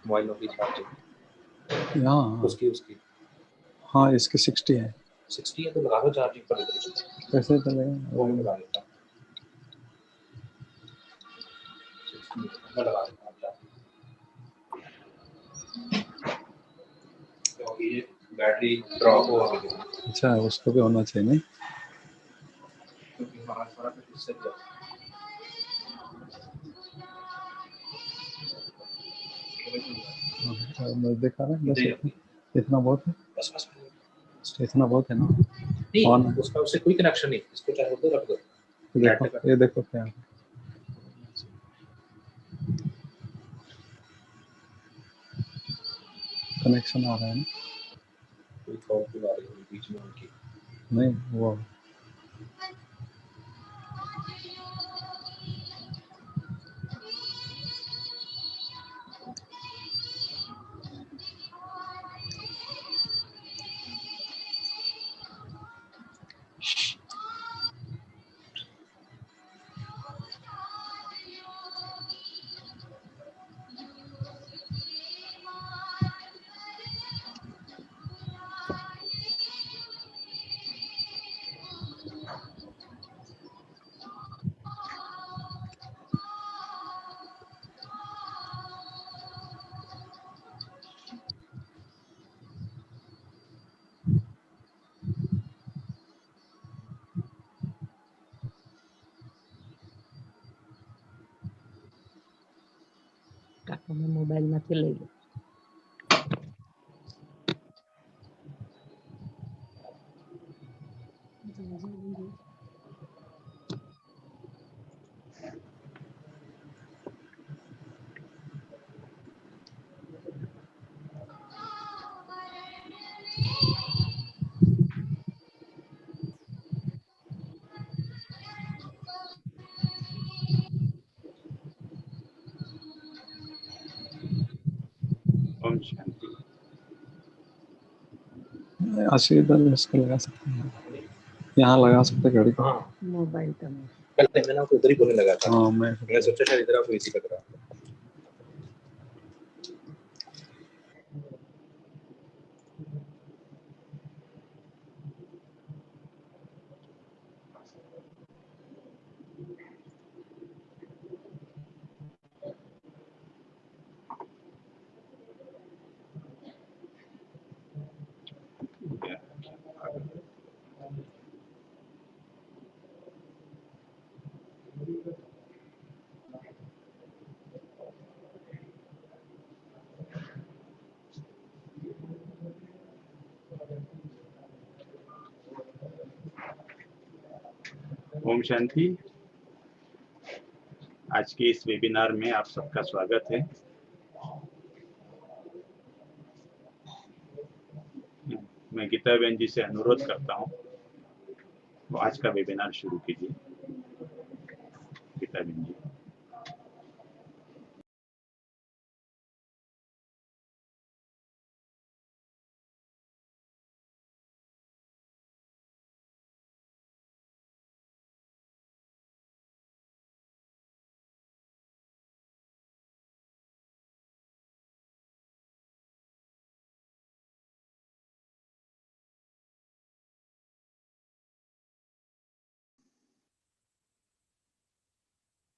Mobile की charging यहाँ उसकी हाँ इसकी 60 है। 60 है तो लगा दो चार्जिंग पर। कैसे चलेगा वो लगा देता मैं लगा देता क्योंकि ये बैटरी ड्रॉप हो गई। अच्छा उसको भी होना चाहिए नहीं, क्योंकि हमारा सारा कुछ इससे दिखा रहा है बस इतना बहुत है, बस इतना बहुत है ना। नहीं उसका उससे कोई कनेक्शन नहीं, इसको चाहे उधर रख दो। देखो ये देखो क्या कनेक्शन आ रहा है ना, कोई फॉल्ट आ रही है बीच में उनकी नहीं वो मोबाइल में ले लो। ओम शांति। अच्छी इधर इसको लगा सकते हैं, यहाँ लगा सकते घड़ी को। हाँ मोबाइल का पहले मैंने आपको उधर ही बोलने लगा था। हाँ मैं सोचा शायद इधर आपको इजी लग रहा है। ओम शांति। आज के इस वेबिनार में आप सबका स्वागत है। मैं गीता बहन जी से अनुरोध करता हूँ तो आज का वेबिनार शुरू कीजिए। गीता बहन जी।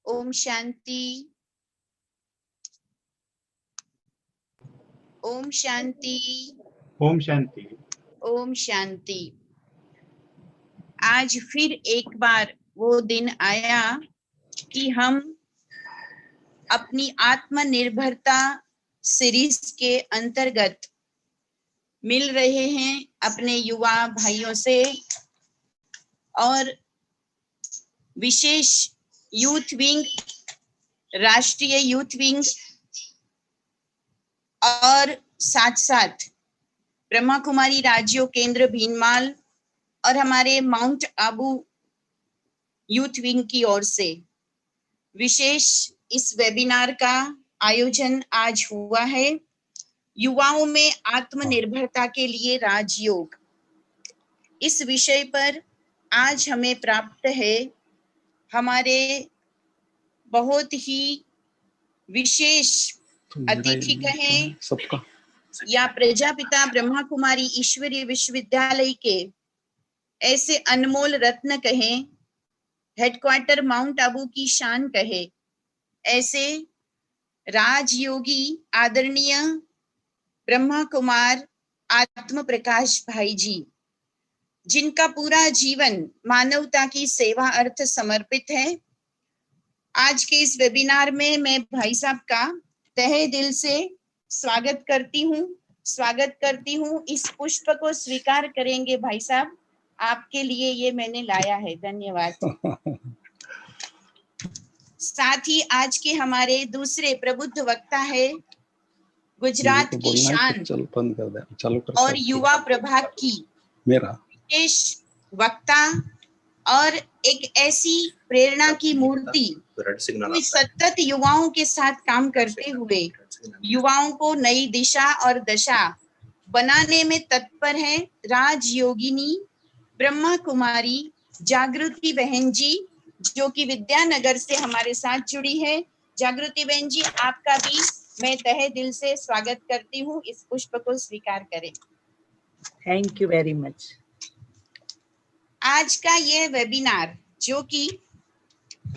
ओम शांति। ओम शांति। ओम शांति। ओम शांति। आज फिर एक बार वो दिन आया कि हम अपनी आत्मनिर्भरता सीरीज के अंतर्गत मिल रहे हैं अपने युवा भाइयों से, और विशेष यूथ विंग, राष्ट्रीय यूथ विंग और साथ साथ ब्रह्मा कुमारी राज्यों केंद्र भीनमाल और हमारे माउंट आबू यूथ विंग की ओर से विशेष इस वेबिनार का आयोजन आज हुआ है। युवाओं में आत्मनिर्भरता के लिए राजयोग, इस विषय पर आज हमें प्राप्त है हमारे बहुत ही विशेष तो मेरा अतिथि ये कहें सबका या प्रजापिता ब्रह्मा कुमारी ईश्वरीय विश्वविद्यालय के ऐसे अनमोल रत्न कहें, हेडक्वार्टर माउंट आबू की शान कहे, ऐसे राजयोगी आदरणीय ब्रह्मा कुमार आत्म प्रकाश भाई जी, जिनका पूरा जीवन मानवता की सेवा अर्थ समर्पित है। आज के इस वेबिनार में मैं भाई साहब का तहे दिल से स्वागत करती हूँ। इस पुष्प को स्वीकार करेंगे भाई साहब, आपके लिए ये मैंने लाया है, धन्यवाद। साथ ही आज के हमारे दूसरे प्रबुद्ध वक्ता है गुजरात की शान चल बंद कर दे, चालू कर और युवा प्रभाग की मेरा विशेष वक्ता और एक ऐसी प्रेरणा की मूर्ति, कोई सतत युवाओं के साथ काम करते हुए युवाओं को नई दिशा और दशा बनाने में तत्पर है, राजयोगिनी ब्रह्मा कुमारी जागृति बहन जी, जो कि विद्यानगर से हमारे साथ जुड़ी है। जागृति बहन जी, आपका भी मैं तहे दिल से स्वागत करती हूँ, इस पुष्प को स्वीकार करें। Thank you very much. आज का यह वेबिनार जो कि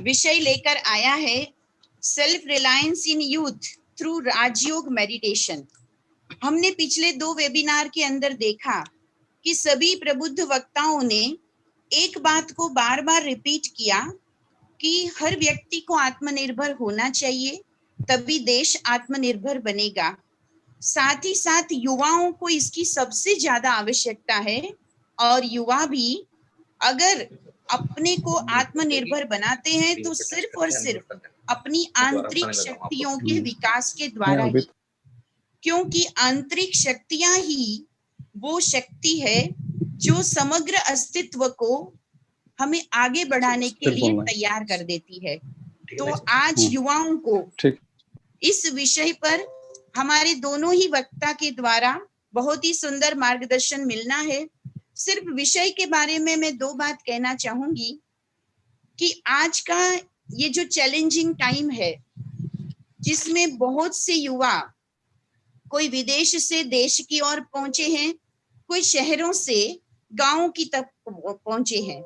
विषय लेकर आया है self reliance in youth through Rajyoga meditation. हमने पिछले 2 वेबिनार के अंदर देखा कि सभी प्रबुद्ध वक्ताओं ने एक बात को बार बार रिपीट किया कि हर व्यक्ति को आत्मनिर्भर होना चाहिए, तभी देश आत्मनिर्भर बनेगा। साथ ही साथ युवाओं को इसकी सबसे ज्यादा आवश्यकता है, और युवा भी अगर अपने को आत्मनिर्भर बनाते हैं तो सिर्फ और सिर्फ अपनी आंतरिक शक्तियों के विकास के द्वारा ही, क्योंकि आंतरिक शक्तियां ही वो शक्ति है जो समग्र अस्तित्व को हमें आगे बढ़ाने के लिए तैयार कर देती है। तो आज युवाओं को इस विषय पर हमारे दोनों ही वक्ता के द्वारा बहुत ही सुंदर मार्गदर्शन मिलना है। सिर्फ विषय के बारे में मैं 2 बात कहना चाहूंगी कि आज का ये जो चैलेंजिंग टाइम है, जिसमें बहुत से युवा कोई विदेश से देश की ओर पहुंचे हैं, कोई शहरों से गांवों की तरफ पहुंचे हैं,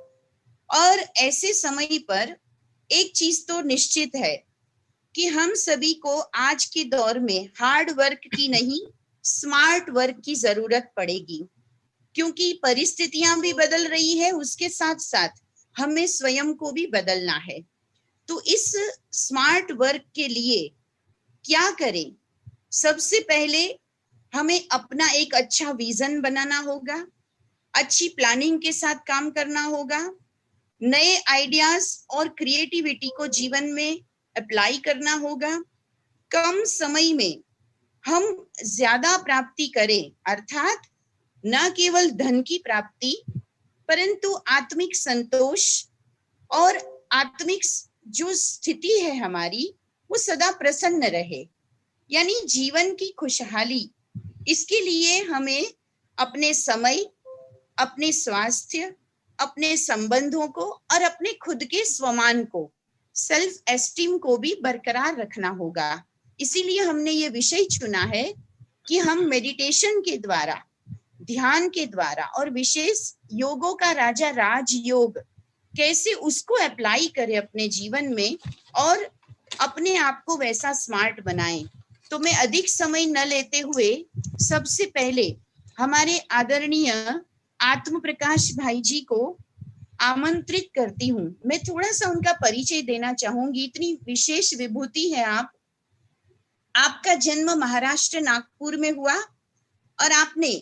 और ऐसे समय पर एक चीज तो निश्चित है कि हम सभी को आज के दौर में हार्ड वर्क की नहीं, स्मार्ट वर्क की जरूरत पड़ेगी, क्योंकि परिस्थितियां भी बदल रही है, उसके साथ साथ हमें स्वयं को भी बदलना है। तो इस स्मार्ट वर्क के लिए क्या करें? सबसे पहले हमें अपना एक अच्छा विजन बनाना होगा, अच्छी प्लानिंग के साथ काम करना होगा, नए आइडियाज और क्रिएटिविटी को जीवन में अप्लाई करना होगा। कम समय में हम ज्यादा प्राप्ति करें, अर्थात न केवल धन की प्राप्ति परंतु आत्मिक संतोष और आत्मिक जो स्थिति है हमारी वो सदा प्रसन्न रहे, यानी जीवन की खुशहाली। इसके लिए हमें अपने समय, अपने स्वास्थ्य, अपने संबंधों को और अपने खुद के स्वमान को, सेल्फ एस्टीम को भी बरकरार रखना होगा। इसीलिए हमने ये विषय चुना है कि हम मेडिटेशन के द्वारा, ध्यान के द्वारा और विशेष योगों का राजा राजयोग कैसे उसको अप्लाई करें अपने जीवन में और अपने आप को वैसा स्मार्ट बनाएं। तो मैं अधिक समय न लेते हुए सबसे पहले हमारे आदरणीय आत्म प्रकाश भाई जी को आमंत्रित करती हूँ। मैं थोड़ा सा उनका परिचय देना चाहूंगी। इतनी विशेष विभूति है आप। आपका जन्म महाराष्ट्र नागपुर में हुआ और आपने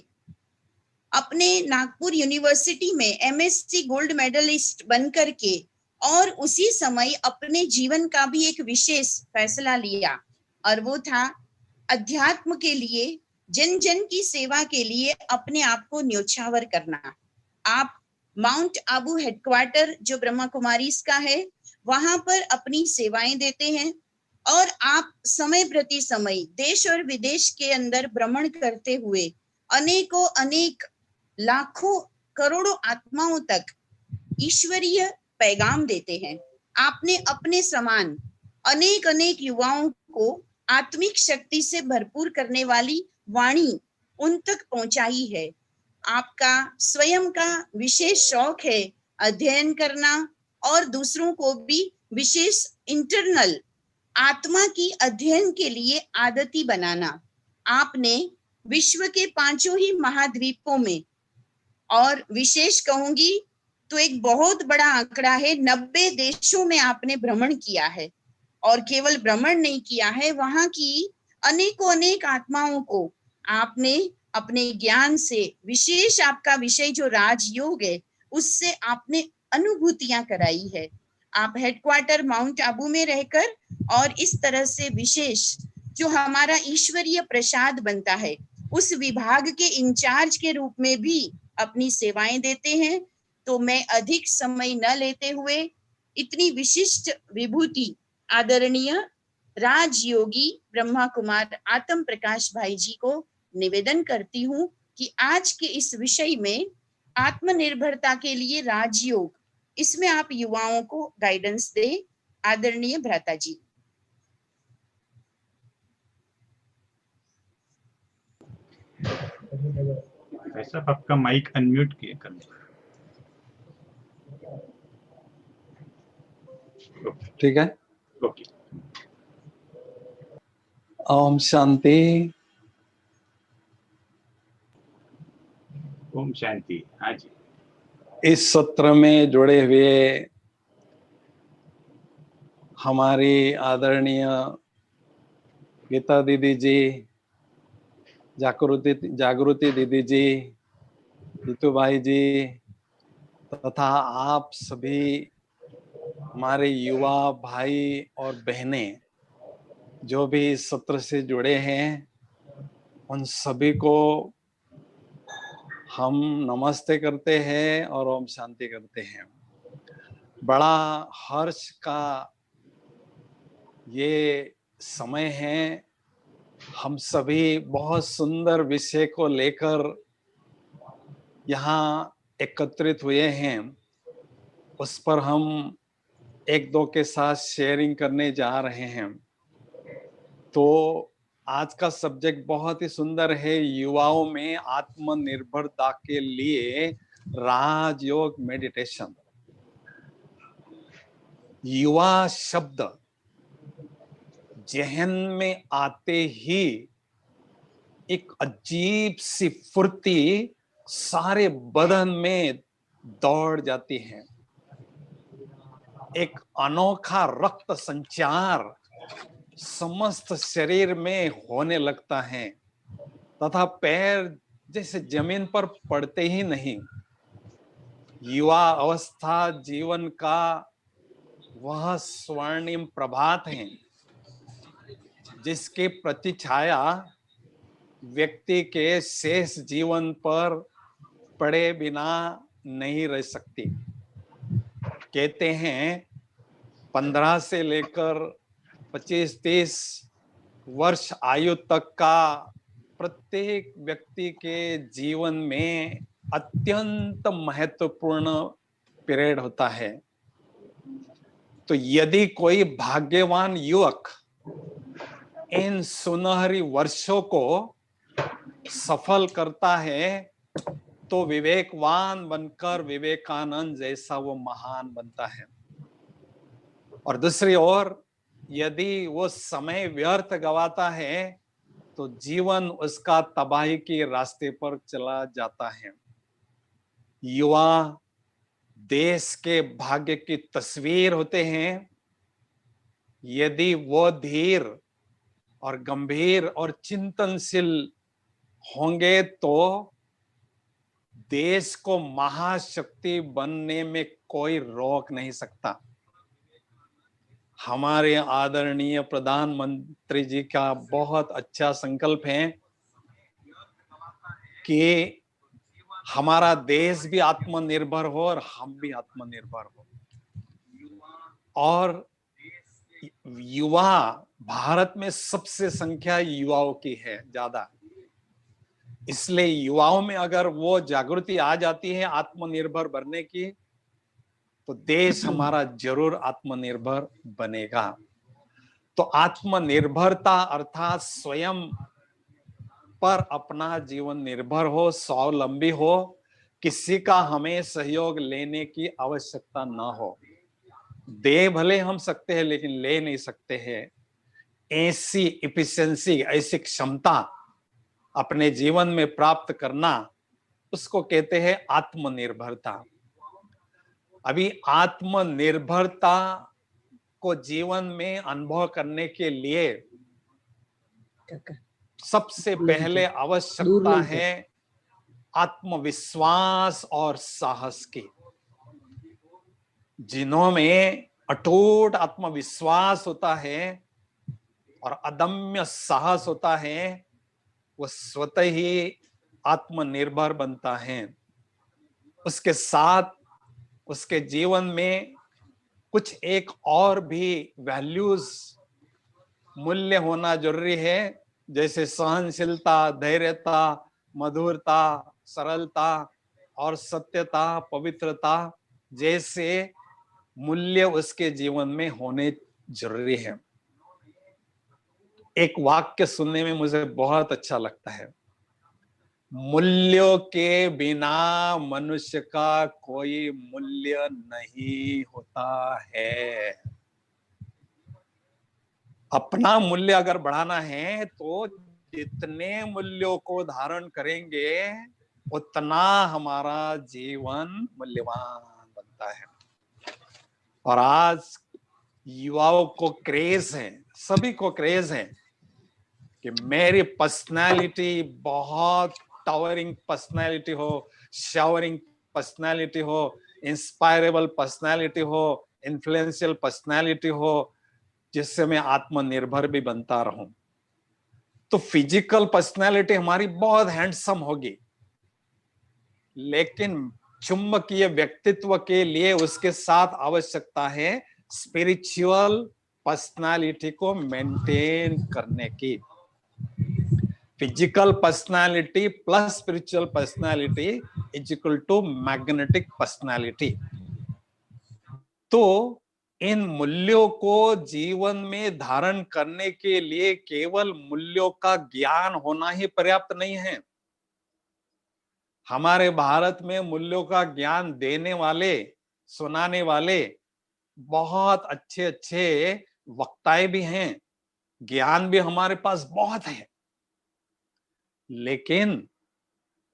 अपने नागपुर यूनिवर्सिटी में एमएससी गोल्ड मेडलिस्ट बनकर के और उसी समय अपने जीवन का भी एक विशेष फैसला लिया, और वो था अध्यात्म के लिए, जन जन की सेवा के लिए अपने आप को न्योछावर करना। आप माउंट आबू हेडक्वार्टर जो ब्रह्मा कुमारीज का है वहां पर अपनी सेवाएं देते हैं, और आप समय प्रति समय देश और विदेश के अंदर भ्रमण करते हुए अनेकों अनेक लाखों करोड़ों आत्माओं तक ईश्वरीय पैगाम देते हैं। आपने अपने समान अनेक अनेक युवाओं को आत्मिक शक्ति से भरपूर करने वाली वाणी उन तक पहुंचाई है। आपका स्वयं का विशेष शौक है अध्ययन करना और दूसरों को भी विशेष इंटरनल आत्मा की अध्ययन के लिए आदती बनाना। आपने विश्व के 5 ही महाद्वीपों में, और विशेष कहूंगी तो एक बहुत बड़ा आंकड़ा है, 90 देशों में आपने भ्रमण किया है। और केवल भ्रमण नहीं किया है, वहां की अनेकों अनेक आत्माओं को आपने अपने ज्ञान से, विशेष आपका विषय जो राजयोग है उससे आपने अनुभूतियां कराई है। आप हेडक्वार्टर माउंट आबू में रहकर और इस तरह से विशेष जो हमारा ईश्वरीय प्रसाद बनता है उस विभाग के इंचार्ज के रूप में भी अपनी सेवाएं देते हैं। तो मैं अधिक समय न लेते हुए इतनी विशिष्ट विभूति आदरणीय राजयोगी ब्रह्मा कुमार आत्म प्रकाश भाई जी को निवेदन करती हूँ कि आज के इस विषय में आत्मनिर्भरता के लिए राजयोग, इसमें आप युवाओं को गाइडेंस दे। आदरणीय भ्राता जी। ऐसा आपका माइक अनम्यूट किए कर। ठीक है। ओके। ओम शांति। ओम शांति। हाँ जी। इस सत्र में जुड़े हुए हमारी आदरणीय गीता दीदी जी, जागृति दीदी जी, जीतू भाई जी तथा आप सभी हमारे युवा भाई और बहनें जो भी इस सत्र से जुड़े हैं, उन सभी को हम नमस्ते करते हैं और ओम शांति करते हैं। बड़ा हर्ष का ये समय है। हम सभी बहुत सुंदर विषय को लेकर यहाँ एकत्रित हुए हैं। उस पर हम एक दो के साथ शेयरिंग करने जा रहे हैं। तो आज का सब्जेक्ट बहुत ही सुंदर है, युवाओं में आत्मनिर्भरता के लिए राजयोग मेडिटेशन। युवा शब्द जहन में आते ही एक अजीब सी फुर्ती सारे बदन में दौड़ जाती है। एक अनोखा रक्त संचार समस्त शरीर में होने लगता है तथा पैर जैसे जमीन पर पड़ते ही नहीं। युवा अवस्था जीवन का वह स्वर्णिम प्रभात है जिसकी प्रतिछाया व्यक्ति के शेष जीवन पर पड़े बिना नहीं रह सकती। कहते हैं 15 से लेकर 25-30 वर्ष आयु तक का प्रत्येक व्यक्ति के जीवन में अत्यंत महत्वपूर्ण पीरियड होता है। तो यदि कोई भाग्यवान युवक इन सुनहरी वर्षों को सफल करता है तो विवेकवान बनकर विवेकानंद जैसा वो महान बनता है। और दूसरी ओर यदि वो समय व्यर्थ गवाता है तो जीवन उसका तबाही के रास्ते पर चला जाता है। युवा देश के भाग्य की तस्वीर होते हैं। यदि वो धीर और गंभीर और चिंतनशील होंगे तो देश को महाशक्ति बनने में कोई रोक नहीं सकता। हमारे आदरणीय प्रधानमंत्री जी का बहुत अच्छा संकल्प है कि हमारा देश भी आत्मनिर्भर हो और हम भी आत्मनिर्भर हो। और युवा, भारत में सबसे संख्या युवाओं की है ज्यादा, इसलिए युवाओं में अगर वो जागृति आ जाती है आत्मनिर्भर बनने की तो देश हमारा जरूर आत्मनिर्भर बनेगा। तो आत्मनिर्भरता अर्थात स्वयं पर अपना जीवन निर्भर हो, स्वावलंबी हो, किसी का हमें सहयोग लेने की आवश्यकता ना हो। दे भले हम सकते हैं लेकिन ले नहीं सकते हैं। ऐसी इफिशिएंसी, ऐसी क्षमता अपने जीवन में प्राप्त करना, उसको कहते हैं आत्मनिर्भरता। अभी आत्मनिर्भरता को जीवन में अनुभव करने के लिए सबसे पहले आवश्यकता है आत्मविश्वास और साहस की। जिन्हों में अटूट आत्मविश्वास होता है और अदम्य साहस होता है, वो स्वतः ही आत्मनिर्भर बनता है। उसके साथ उसके जीवन में कुछ एक और भी वैल्यूज, मूल्य होना जरूरी है, जैसे सहनशीलता, धैर्यता, मधुरता, सरलता और सत्यता, पवित्रता जैसे मूल्य उसके जीवन में होने जरूरी है। एक वाक्य सुनने में मुझे बहुत अच्छा लगता है, मूल्यों के बिना मनुष्य का कोई मूल्य नहीं होता है। अपना मूल्य अगर बढ़ाना है तो जितने मूल्यों को धारण करेंगे उतना हमारा जीवन मूल्यवान बनता है। और आज युवाओं को क्रेज है, सभी को क्रेज है कि मेरी पर्सनालिटी बहुत टावरिंग पर्सनालिटी हो, शावरिंग पर्सनालिटी हो, इंस्पायरेबल पर्सनालिटी हो, इन्फ्लुएंशियल पर्सनालिटी हो, जिससे मैं आत्मनिर्भर भी बनता रहूं। तो फिजिकल पर्सनालिटी हमारी बहुत हैंडसम होगी, लेकिन चुंबकीय व्यक्तित्व के लिए उसके साथ आवश्यकता है स्पिरिचुअल पर्सनालिटी को मेंटेन करने की। Physical personality plus spiritual personality is equal to magnetic personality. तो इन मूल्यों को जीवन में धारण करने के लिए केवल मूल्यों का ज्ञान होना ही पर्याप्त नहीं है। हमारे भारत में मूल्यों का ज्ञान देने वाले, सुनाने वाले बहुत अच्छे अच्छे वक्ताएं भी हैं, ज्ञान भी हमारे पास बहुत है, लेकिन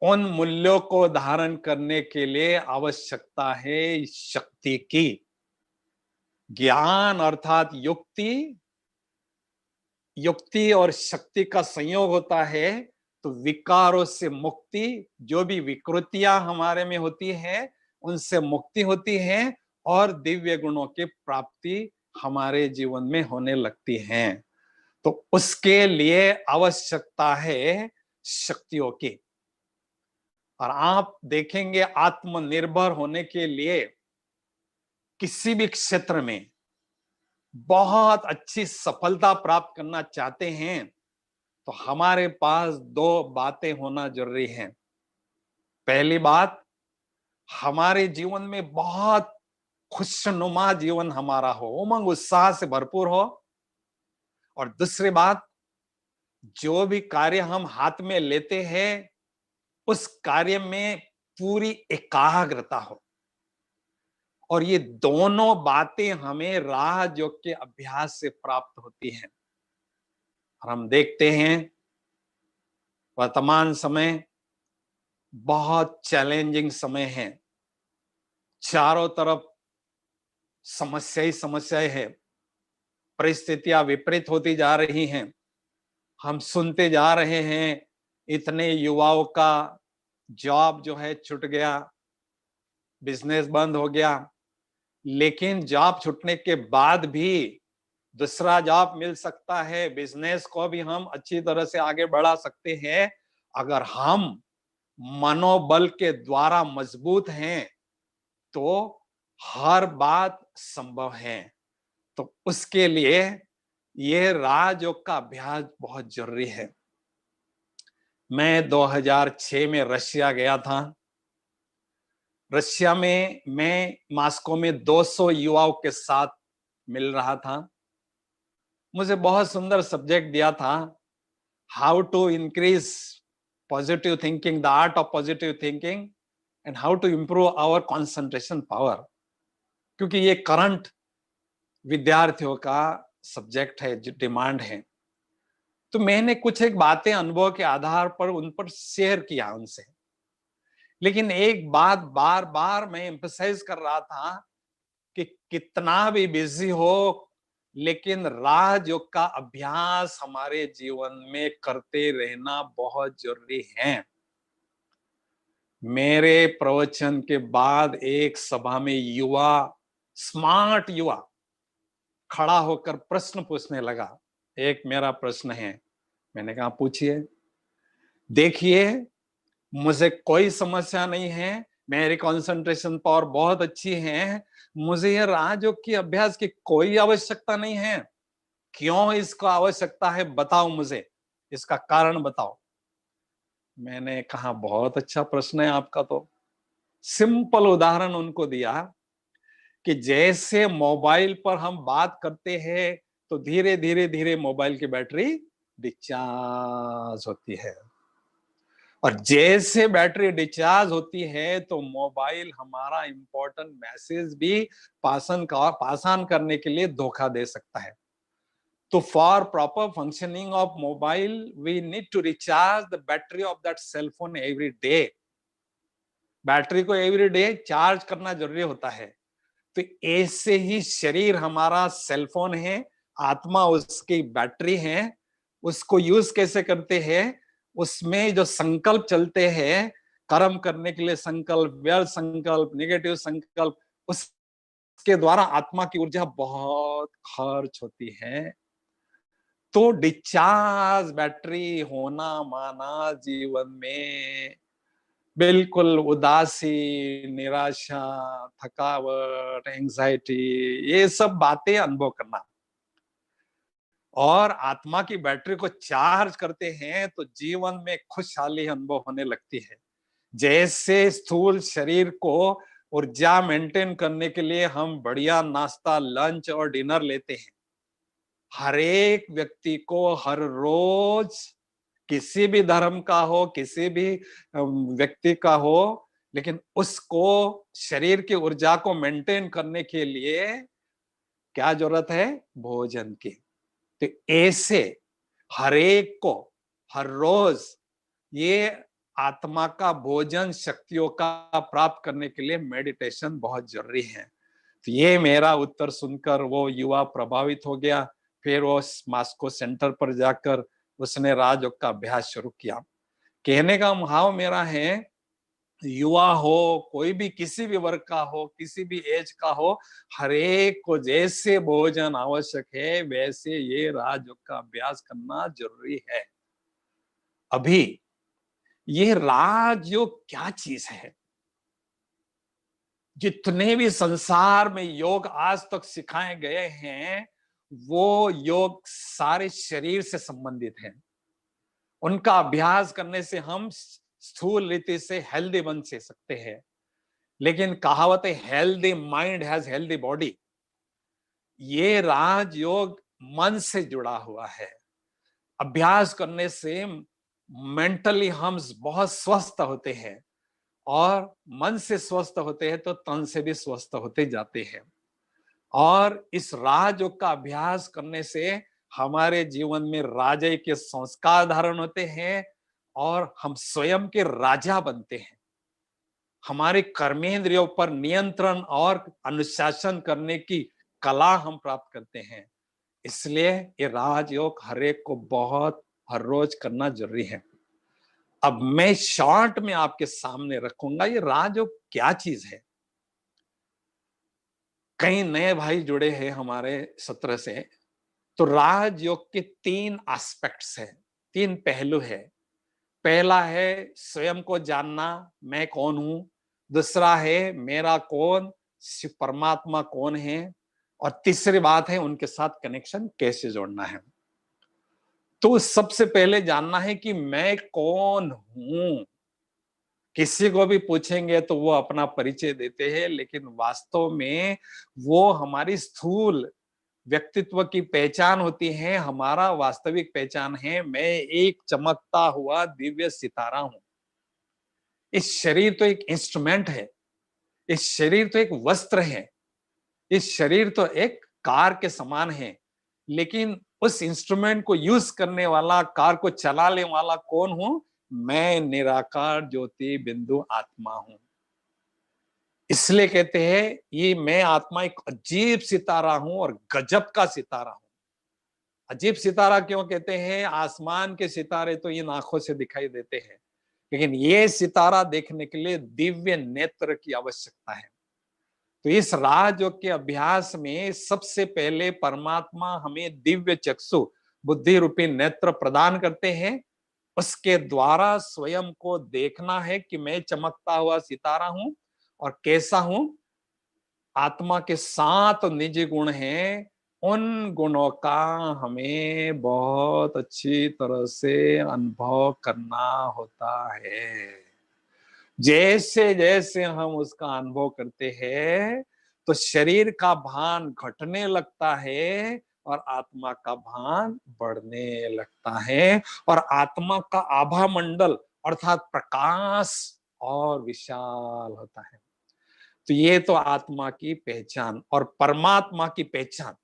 उन मूल्यों को धारण करने के लिए आवश्यकता है शक्ति की। ज्ञान अर्थात युक्ति, युक्ति और शक्ति का संयोग होता है तो विकारों से मुक्ति, जो भी विकृतियां हमारे में होती है उनसे मुक्ति होती है और दिव्य गुणों की प्राप्ति हमारे जीवन में होने लगती है। तो उसके लिए आवश्यकता है शक्तियों की। और आप देखेंगे आत्मनिर्भर होने के लिए किसी भी क्षेत्र में बहुत अच्छी सफलता प्राप्त करना चाहते हैं तो हमारे पास दो बातें होना जरूरी है। पहली बात, हमारे जीवन में बहुत खुशनुमा जीवन हमारा हो, उमंग उत्साह से भरपूर हो। और दूसरी बात, जो भी कार्य हम हाथ में लेते हैं उस कार्य में पूरी एकाग्रता हो। और ये दोनों बातें हमें राजयोग के अभ्यास से प्राप्त होती हैं। और हम देखते हैं वर्तमान समय बहुत चैलेंजिंग समय है, चारों तरफ समस्या ही समस्याएं है, परिस्थितियां विपरीत होती जा रही हैं। हम सुनते जा रहे हैं इतने युवाओं का जॉब जो है छूट गया, बिजनेस बंद हो गया। लेकिन जॉब छूटने के बाद भी दूसरा जॉब मिल सकता है, बिजनेस को भी हम अच्छी तरह से आगे बढ़ा सकते हैं अगर हम मनोबल के द्वारा मजबूत हैं तो हर बात संभव है। तो उसके लिए यह राजयोग का अभ्यास बहुत जरूरी है। मैं 2006 में रशिया गया था। रशिया में मैं मॉस्को में 200 युवाओं के साथ मिल रहा था। मुझे बहुत सुंदर सब्जेक्ट दिया था, how to increase positive thinking, the art of positive thinking and how to improve our concentration power. क्योंकि ये करंट विद्यार्थियों का सब्जेक्ट है, जो डिमांड है, तो मैंने कुछ एक बातें अनुभव के आधार पर उन पर शेयर किया उनसे। लेकिन एक बात बार बार मैं एम्फसाइज कर रहा था कि कितना भी बिजी हो, लेकिन राजयोग का अभ्यास हमारे जीवन में करते रहना बहुत जरूरी है। मेरे प्रवचन के बाद एक सभा में युवा, स्मार्ट युवा खड़ा होकर प्रश्न पूछने लगा। एक मेरा प्रश्न है, मैंने कहा पूछिए। देखिए, मुझे कोई समस्या नहीं है, मेरी कंसंट्रेशन पावर बहुत अच्छी है, मुझे यह राजयोग की अभ्यास की कोई आवश्यकता नहीं है। क्यों इसको आवश्यकता है बताओ, मुझे इसका कारण बताओ। मैंने कहा बहुत अच्छा प्रश्न है आपका। तो सिंपल उदाहरण उनको दिया कि जैसे मोबाइल पर हम बात करते हैं तो धीरे धीरे धीरे मोबाइल की बैटरी डिस्चार्ज होती है, और जैसे बैटरी डिस्चार्ज होती है तो मोबाइल हमारा इंपॉर्टेंट मैसेज भी पासन करने के लिए धोखा दे सकता है। तो for proper functioning of mobile we need to recharge the battery of that cell phone every day. Battery को एवरी डे चार्ज करना जरूरी होता है। तो ऐसे ही शरीर हमारा सेल फोन है, आत्मा उसकी बैटरी है। उसको यूज कैसे करते हैं, उसमें जो संकल्प चलते हैं कर्म करने के लिए, संकल्प, व्यर्थ संकल्प, नेगेटिव संकल्प, उसके द्वारा आत्मा की ऊर्जा बहुत खर्च होती है। तो डिस्चार्ज बैटरी होना माना जीवन में बिल्कुल उदासी, निराशा, थकावट, एंजाइटी, ये सब बातें अनुभव करना। और आत्मा की बैटरी को चार्ज करते हैं तो जीवन में खुशहाली अनुभव होने लगती है। जैसे स्थूल शरीर को ऊर्जा मेंटेन करने के लिए हम बढ़िया नाश्ता, लंच और डिनर लेते हैं, हर एक व्यक्ति को हर रोज, किसी भी धर्म का हो, किसी भी व्यक्ति का हो, लेकिन उसको शरीर की ऊर्जा को मेंटेन करने के लिए क्या जरूरत है, भोजन की। तो ऐसे हर एक को हर रोज ये आत्मा का भोजन, शक्तियों का प्राप्त करने के लिए मेडिटेशन बहुत जरूरी है। तो ये मेरा उत्तर सुनकर वो युवा प्रभावित हो गया। फिर वो मास्को सेंटर पर जाकर उसने राजयोग का अभ्यास शुरू किया। कहने का भाव मेरा है, युवा हो, कोई भी किसी भी वर्ग का हो, किसी भी एज का हो, हर एक को जैसे भोजन आवश्यक है वैसे ये राजयोग का अभ्यास करना जरूरी है। अभी ये राजयोग क्या चीज है? जितने भी संसार में योग आज तक सिखाए गए हैं वो योग सारे शरीर से संबंधित हैं। उनका अभ्यास करने से हम स्थूल रीति से हेल्दी बन से सकते हैं। लेकिन कहावत है, healthy mind has healthy body. ये राजयोग मन से जुड़ा हुआ है। अभ्यास करने से मेंटली हम बहुत स्वस्थ होते हैं, और मन से स्वस्थ होते हैं तो तन से भी स्वस्थ होते जाते हैं। और इस राजयोग का अभ्यास करने से हमारे जीवन में राजे के संस्कार धारण होते हैं और हम स्वयं के राजा बनते हैं। हमारे कर्मेंद्रियों पर नियंत्रण और अनुशासन करने की कला हम प्राप्त करते हैं। इसलिए ये राजयोग हर एक को बहुत हर रोज करना जरूरी है। अब मैं शॉर्ट में आपके सामने रखूंगा ये राजयोग क्या चीज है। कई नए भाई जुड़े हैं हमारे सत्र से, तो राजयोग के 3 एस्पेक्ट्स हैं, 3 पहलू है। पहला है स्वयं को जानना, मैं कौन हूं। दूसरा है मेरा कौन, शिव परमात्मा कौन है। और तीसरी बात है उनके साथ कनेक्शन कैसे जोड़ना है। तो सबसे पहले जानना है कि मैं कौन हूं। किसी को भी पूछेंगे तो वो अपना परिचय देते हैं, लेकिन वास्तव में वो हमारी स्थूल व्यक्तित्व की पहचान होती है, हमारा वास्तविक पहचान है मैं एक चमकता हुआ दिव्य सितारा हूं। इस शरीर तो एक इंस्ट्रूमेंट है, इस शरीर तो एक वस्त्र है, इस शरीर तो एक कार के समान है, लेकिन उस इंस्ट्रूमेंट को यूज करने वाला, कार को चलाने वाला कौन हूं? मैं निराकार ज्योति बिंदु आत्मा हूं। इसलिए कहते हैं ये मैं आत्मा एक अजीब सितारा हूं और गजब का सितारा हूं। अजीब सितारा क्यों कहते हैं? आसमान के सितारे तो इन आंखों से दिखाई देते हैं, लेकिन ये सितारा देखने के लिए दिव्य नेत्र की आवश्यकता है। तो इस राजयोग के अभ्यास में सबसे पहले परमात्मा हमें दिव्य चक्षु, बुद्धि रूपी नेत्र प्रदान करते हैं। उसके द्वारा स्वयं को देखना है कि मैं चमकता हुआ सितारा हूं और कैसा हूं। आत्मा के 7 निजी गुण हैं, उन गुणों का हमें बहुत अच्छी तरह से अनुभव करना होता है। जैसे जैसे हम उसका अनुभव करते हैं तो शरीर का भान घटने लगता है और आत्मा का भान बढ़ने लगता है, और आत्मा का आभा मंडल अर्थात प्रकाश और विशाल होता है। तो ये तो आत्मा की पहचान। और परमात्मा की पहचान,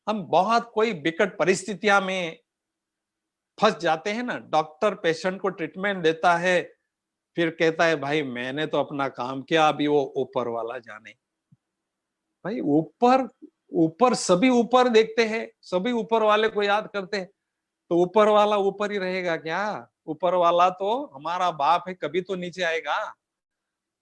हम बहुत कोई विकट परिस्थितियां में फंस जाते हैं ना। डॉक्टर पेशेंट को ट्रीटमेंट देता है, फिर कहता है भाई मैंने तो अपना काम किया, अभी वो ऊपर वाला जाने। भाई ऊपर ऊपर सभी ऊपर देखते हैं, सभी ऊपर वाले को याद करते हैं, तो ऊपर वाला ऊपर ही रहेगा क्या? ऊपर वाला तो हमारा बाप है, कभी तो नीचे आएगा।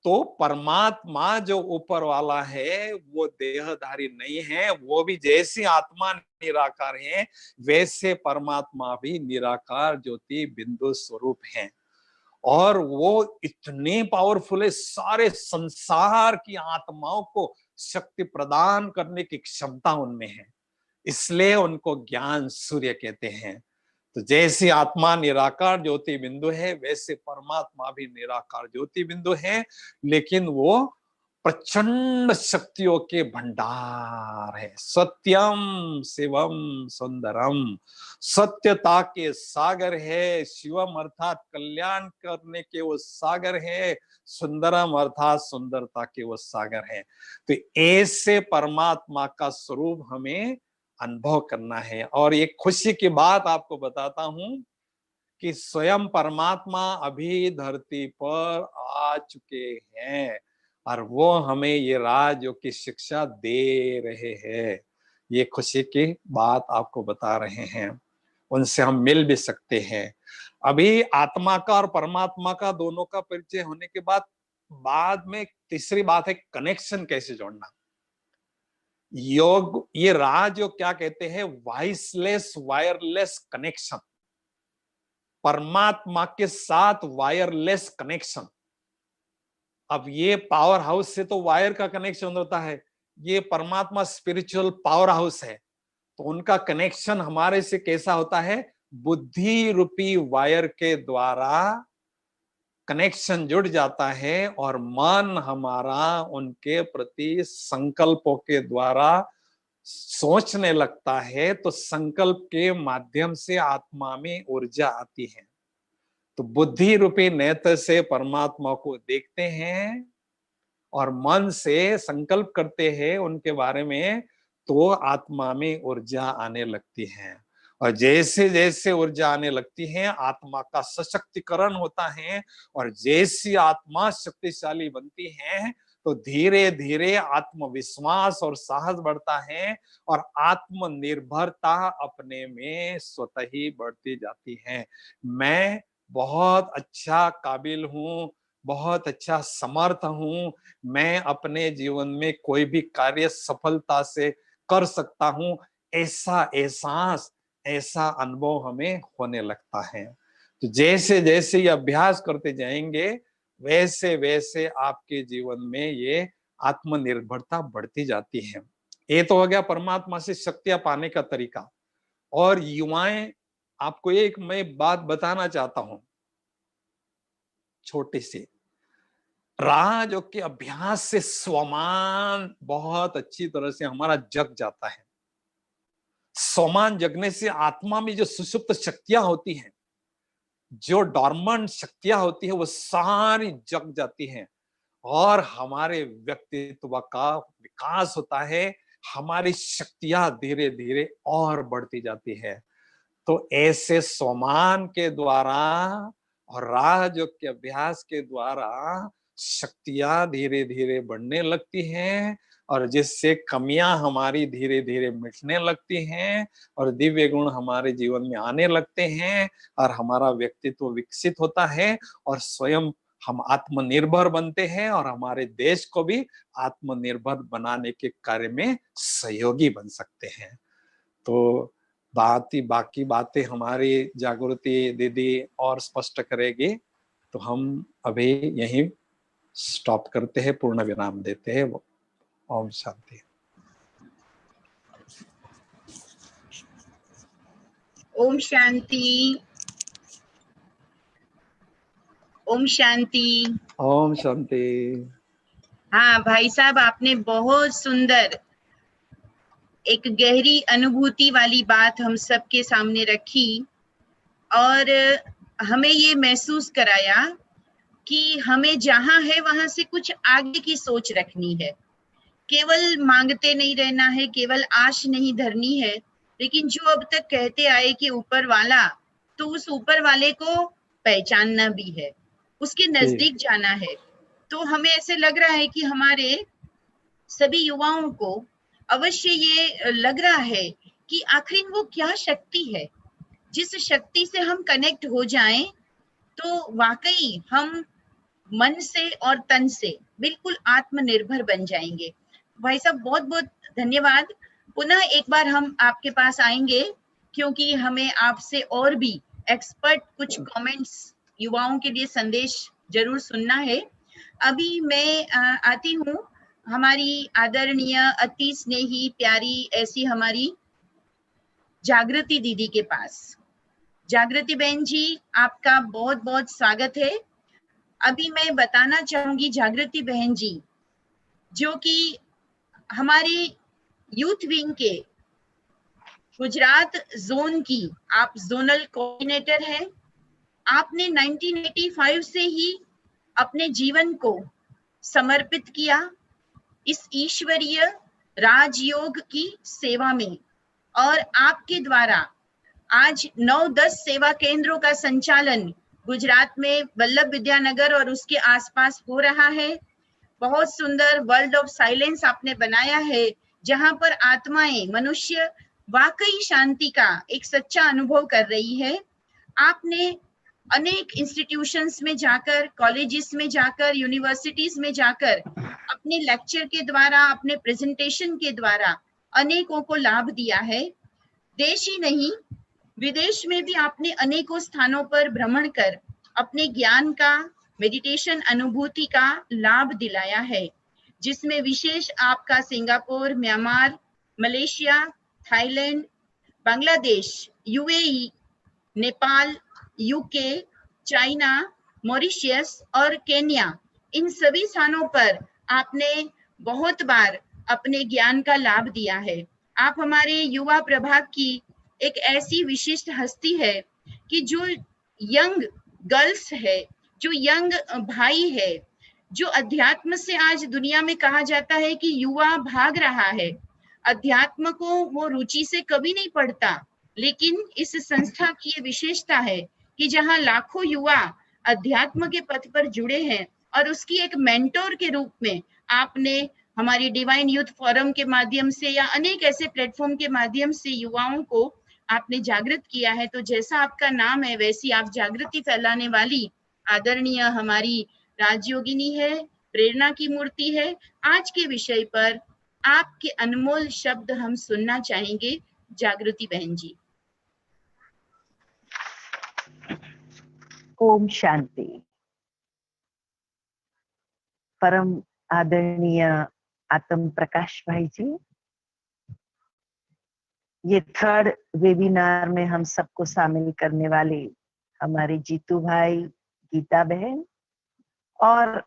तो परमात्मा जो ऊपर वाला है वो देहधारी नहीं है, वो भी जैसी आत्मा निराकार है वैसे परमात्मा भी निराकार ज्योति बिंदु स्वरूप है। और वो इतने पावरफुल है, सारे संसार की आत्माओं को शक्ति प्रदान करने की क्षमता उनमें है, इसलिए उनको ज्ञान सूर्य कहते हैं। तो जैसी आत्मा निराकार ज्योति बिंदु है वैसे परमात्मा भी निराकार ज्योति बिंदु है, लेकिन वो प्रचंड शक्तियों के भंडार है। सत्यम शिवम सुंदरम, सत्यता के सागर है। शिवम अर्थात कल्याण करने के वो सागर है, सुंदरम अर्थात सुंदरता के वो सागर है। तो ऐसे परमात्मा का स्वरूप हमें अनुभव करना है। और एक खुशी की बात आपको बताता हूं कि स्वयं परमात्मा अभी धरती पर आ चुके हैं और वो हमें ये राजयोग की शिक्षा दे रहे हैं। ये खुशी की बात आपको बता रहे हैं, उनसे हम मिल भी सकते हैं। अभी आत्मा का और परमात्मा का दोनों का परिचय होने के बाद में तीसरी बात है कनेक्शन कैसे जोड़ना। योग, ये राजयोग क्या कहते हैं? वॉइसलेस वायरलेस कनेक्शन, परमात्मा के साथ वायरलेस कनेक्शन। अब ये पावर हाउस से तो वायर का कनेक्शन होता है, ये परमात्मा स्पिरिचुअल पावर हाउस है, तो उनका कनेक्शन हमारे से कैसा होता है? बुद्धि रूपी वायर के द्वारा कनेक्शन जुड़ जाता है और मन हमारा उनके प्रति संकल्पों के द्वारा सोचने लगता है, तो संकल्प के माध्यम से आत्मा में ऊर्जा आती है। तो बुद्धि रूपी नेत्र से परमात्मा को देखते हैं और मन से संकल्प करते हैं उनके बारे में, तो आत्मा में ऊर्जा आने लगती है। और जैसे जैसे ऊर्जा आने लगती है आत्मा का सशक्तिकरण होता है, और जैसी आत्मा शक्तिशाली बनती है तो धीरे धीरे आत्मविश्वास और साहस बढ़ता है और आत्मनिर्भरता अपने में स्वतः ही बढ़ती जाती है। मैं बहुत अच्छा काबिल हूँ, बहुत अच्छा समर्थ हूँ, मैं अपने जीवन में कोई भी कार्य सफलता से कर सकता हूँ, ऐसा एहसास, ऐसा अनुभव हमें होने लगता है। तो जैसे जैसे ये अभ्यास करते जाएंगे वैसे वैसे आपके जीवन में ये आत्मनिर्भरता बढ़ती जाती है। ये तो हो गया परमात्मा से शक्तियां पाने का तरीका। और युवाएं, आपको एक मैं बात बताना चाहता हूं छोटी सी। राजयोग के अभ्यास से स्वमान बहुत अच्छी तरह से हमारा जग जाता है। स्वमान जगने से आत्मा में जो सुषुप्त शक्तियां होती हैं, जो डॉर्मेंट शक्तियां होती है, वो सारी जग जाती हैं और हमारे व्यक्तित्व का विकास होता है। हमारी शक्तियां धीरे धीरे और बढ़ती जाती है। तो ऐसे स्वमान के द्वारा और राजयोग के अभ्यास के द्वारा शक्तियां धीरे धीरे बढ़ने लगती हैं और जिससे कमियां हमारी धीरे धीरे मिटने लगती हैं और दिव्य गुण हमारे जीवन में आने लगते हैं और हमारा व्यक्तित्व विकसित होता है और स्वयं हम आत्मनिर्भर बनते हैं और हमारे देश को भी आत्मनिर्भर बनाने के कार्य में सहयोगी बन सकते हैं। तो बाकी बातें हमारी जागृति दीदी और स्पष्ट करेगी। तो हम अभी यहीं स्टॉप करते हैं, पूर्ण विराम देते हैं। ओम शांति। ओम शांति। ओम शांति। ओम शांति। हाँ भाई साहब, आपने बहुत सुंदर एक गहरी अनुभूति वाली बात हम सबके सामने रखी और हमें ये महसूस कराया कि हमें जहां है वहां से कुछ आगे की सोच रखनी है। केवल मांगते नहीं रहना है, केवल आश नहीं धरनी है, लेकिन जो अब तक कहते आए कि ऊपर वाला, तो उस ऊपर वाले को पहचानना भी है, उसके नजदीक जाना है। तो हमें ऐसे लग रहा है कि हमारे सभी युवाओं को अवश्य ये लग रहा है कि आखिर वो क्या शक्ति है, जिस शक्ति से हम कनेक्ट हो जाएं तो वाकई हम मन से और तन से बिल्कुल आत्मनिर्भर बन जाएंगे। भाई साहब बहुत बहुत धन्यवाद। पुनः एक बार हम आपके पास आएंगे क्योंकि हमें आपसे और भी एक्सपर्ट कुछ कमेंट्स, युवाओं के लिए संदेश जरूर सुनना है। अभी मैं आती हूँ हमारी आदरणीय, अति स्नेही, प्यारी ऐसी हमारी जागृति दीदी के पास। जागृति बहन जी, आपका बहुत बहुत स्वागत है। अभी मैं बताना चाहूंगी जागृति बहन जी, जो कि हमारे यूथ विंग के गुजरात जोन की आप जोनल कोऑर्डिनेटर हैं। आपने 1985 से ही अपने जीवन को समर्पित किया इस ईश्वरीय राजयोग की सेवा में और आपके द्वारा आज 9-10 सेवा केंद्रों का संचालन गुजरात में वल्लभ विद्यानगर और उसके आसपास हो रहा है। बहुत सुंदर वर्ल्ड ऑफ साइलेंस आपने बनाया है, जहां पर आत्माएं, मनुष्य वाकई शांति का एक सच्चा अनुभव कर रही है। आपने अनेक इंस्टीट्यूशंस में जाकर, कॉलेजेस में जाकर, यूनिवर्सिटीज में जाकर अपने लेक्चर के द्वारा, अपने प्रेजेंटेशन के द्वारा अनेकों को लाभ दिया है। देश ही नहीं, विदेश में भी आपने अनेकों स्थानों पर भ्रमण कर अपने ज्ञान का, मेडिटेशन अनुभूति का लाभ दिलाया है, जिसमें विशेष आपका Singapore, Myanmar, Malaysia, Thailand, Bangladesh, UAE, Nepal, UK, China, Mauritius और केन्या, इन सभी स्थानों पर आपने बहुत बार अपने ज्ञान का लाभ दिया है। आप हमारे युवा प्रभाग की एक ऐसी विशिष्ट हस्ती है कि जो यंग गर्ल्स है, जो यंग भाई है, जो अध्यात्म से आज दुनिया में कहा जाता है कि युवा भाग रहा है, अध्यात्म को वो रुचि से कभी नहीं पढ़ता, लेकिन इस संस्था की ये विशेषता है कि जहां लाखों युवा अध्यात्म के पथ पर जुड़े हैं और उसकी एक मेंटोर के रूप में आपने हमारी डिवाइन यूथ फोरम के माध्यम से या अनेक ऐसे प्लेटफॉर्म के माध्यम से युवाओं को आपने जागृत किया है। तो जैसा आपका नाम है वैसी आप जागृति फैलाने वाली आदरणीय हमारी राजयोगिनी है, प्रेरणा की मूर्ति है। आज के विषय पर आपके अनमोल शब्द हम सुनना चाहेंगे जागृति बहन जी। ओम शांति। परम आदरणीय आत्म प्रकाश भाई जी, ये थर्ड वेबिनार में हम सबको शामिल करने वाले हमारे जीतू भाई, गीता बहन और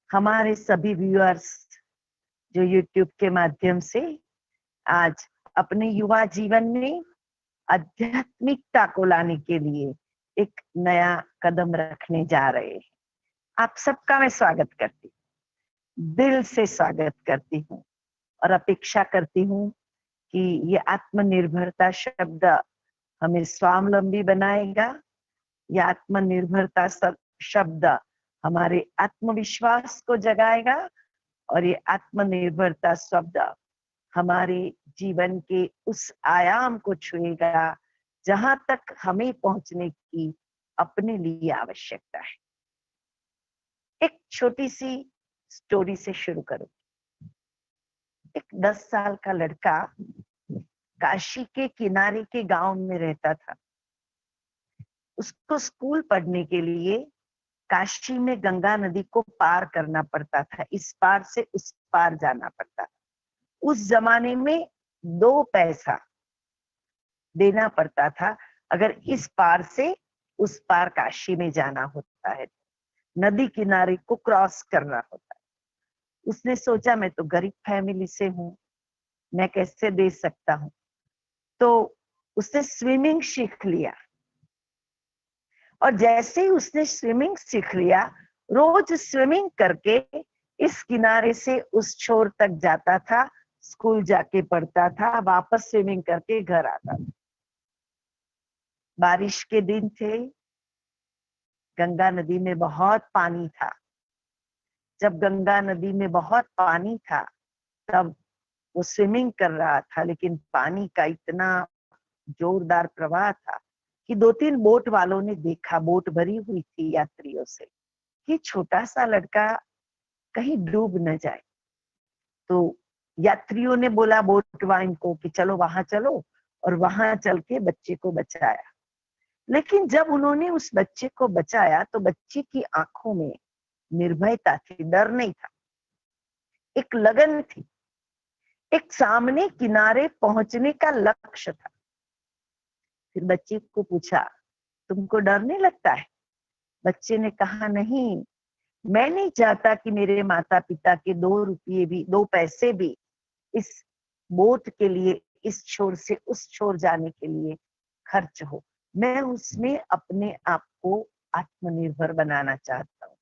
हमारे सभी व्यूअर्स जो YouTube के माध्यम से आज अपने युवा जीवन में आध्यात्मिकता को लाने के लिए एक नया कदम रखने जा रहे हैं। आप सबका मैं स्वागत करती हूँ, दिल से स्वागत करती हूँ और अपेक्षा करती हूँ कि ये आत्मनिर्भरता शब्द हमें स्वावलंबी बनाएगा। यह आत्मनिर्भरता शब्द हमारे आत्मविश्वास को जगाएगा और ये आत्मनिर्भरता शब्द हमारे जीवन के उस आयाम को छुएगा जहां तक हमें पहुंचने की अपने लिए आवश्यकता है। एक छोटी सी स्टोरी से शुरू करूं। एक 10 साल का लड़का काशी के किनारे के गांव में रहता था। उसको स्कूल पढ़ने के लिए काशी में गंगा नदी को पार करना पड़ता था, इस पार से उस पार जाना पड़ता था। उस जमाने में 2 पैसा देना पड़ता था अगर इस पार से उस पार काशी में जाना होता है, नदी किनारे को क्रॉस करना होता है। उसने सोचा मैं तो गरीब फैमिली से हूं, मैं कैसे दे सकता हूं, तो उसने स्विमिंग सीख लिया और जैसे ही उसने स्विमिंग सीख लिया, रोज स्विमिंग करके इस किनारे से उस छोर तक जाता था, स्कूल जाके पढ़ता था, वापस स्विमिंग करके घर आता था। बारिश के दिन थे, गंगा नदी में बहुत पानी था। जब गंगा नदी में बहुत पानी था तब वो स्विमिंग कर रहा था, लेकिन पानी का इतना जोरदार प्रवाह था कि 2-3 बोट वालों ने देखा, बोट भरी हुई थी यात्रियों से, कि छोटा सा लड़का कहीं डूब न जाए। तो यात्रियों ने बोला बोट वाइन को कि चलो वहां चलो, और वहां चल के बच्चे को बचाया। लेकिन जब उन्होंने उस बच्चे को बचाया तो बच्चे की आंखों में निर्भयता थी, डर नहीं था, एक लगन थी, एक सामने किनारे पहुंचने का लक्ष्य था। फिर बच्चे को पूछा, तुमको डर नहीं लगता है? बच्चे ने कहा, नहीं, मैं नहीं चाहता कि मेरे माता पिता के 2 रुपये भी, 2 पैसे भी इस बोट के लिए, इस छोर से उस छोर जाने के लिए खर्च हो। मैं उसमें अपने आप को आत्मनिर्भर बनाना चाहता हूँ,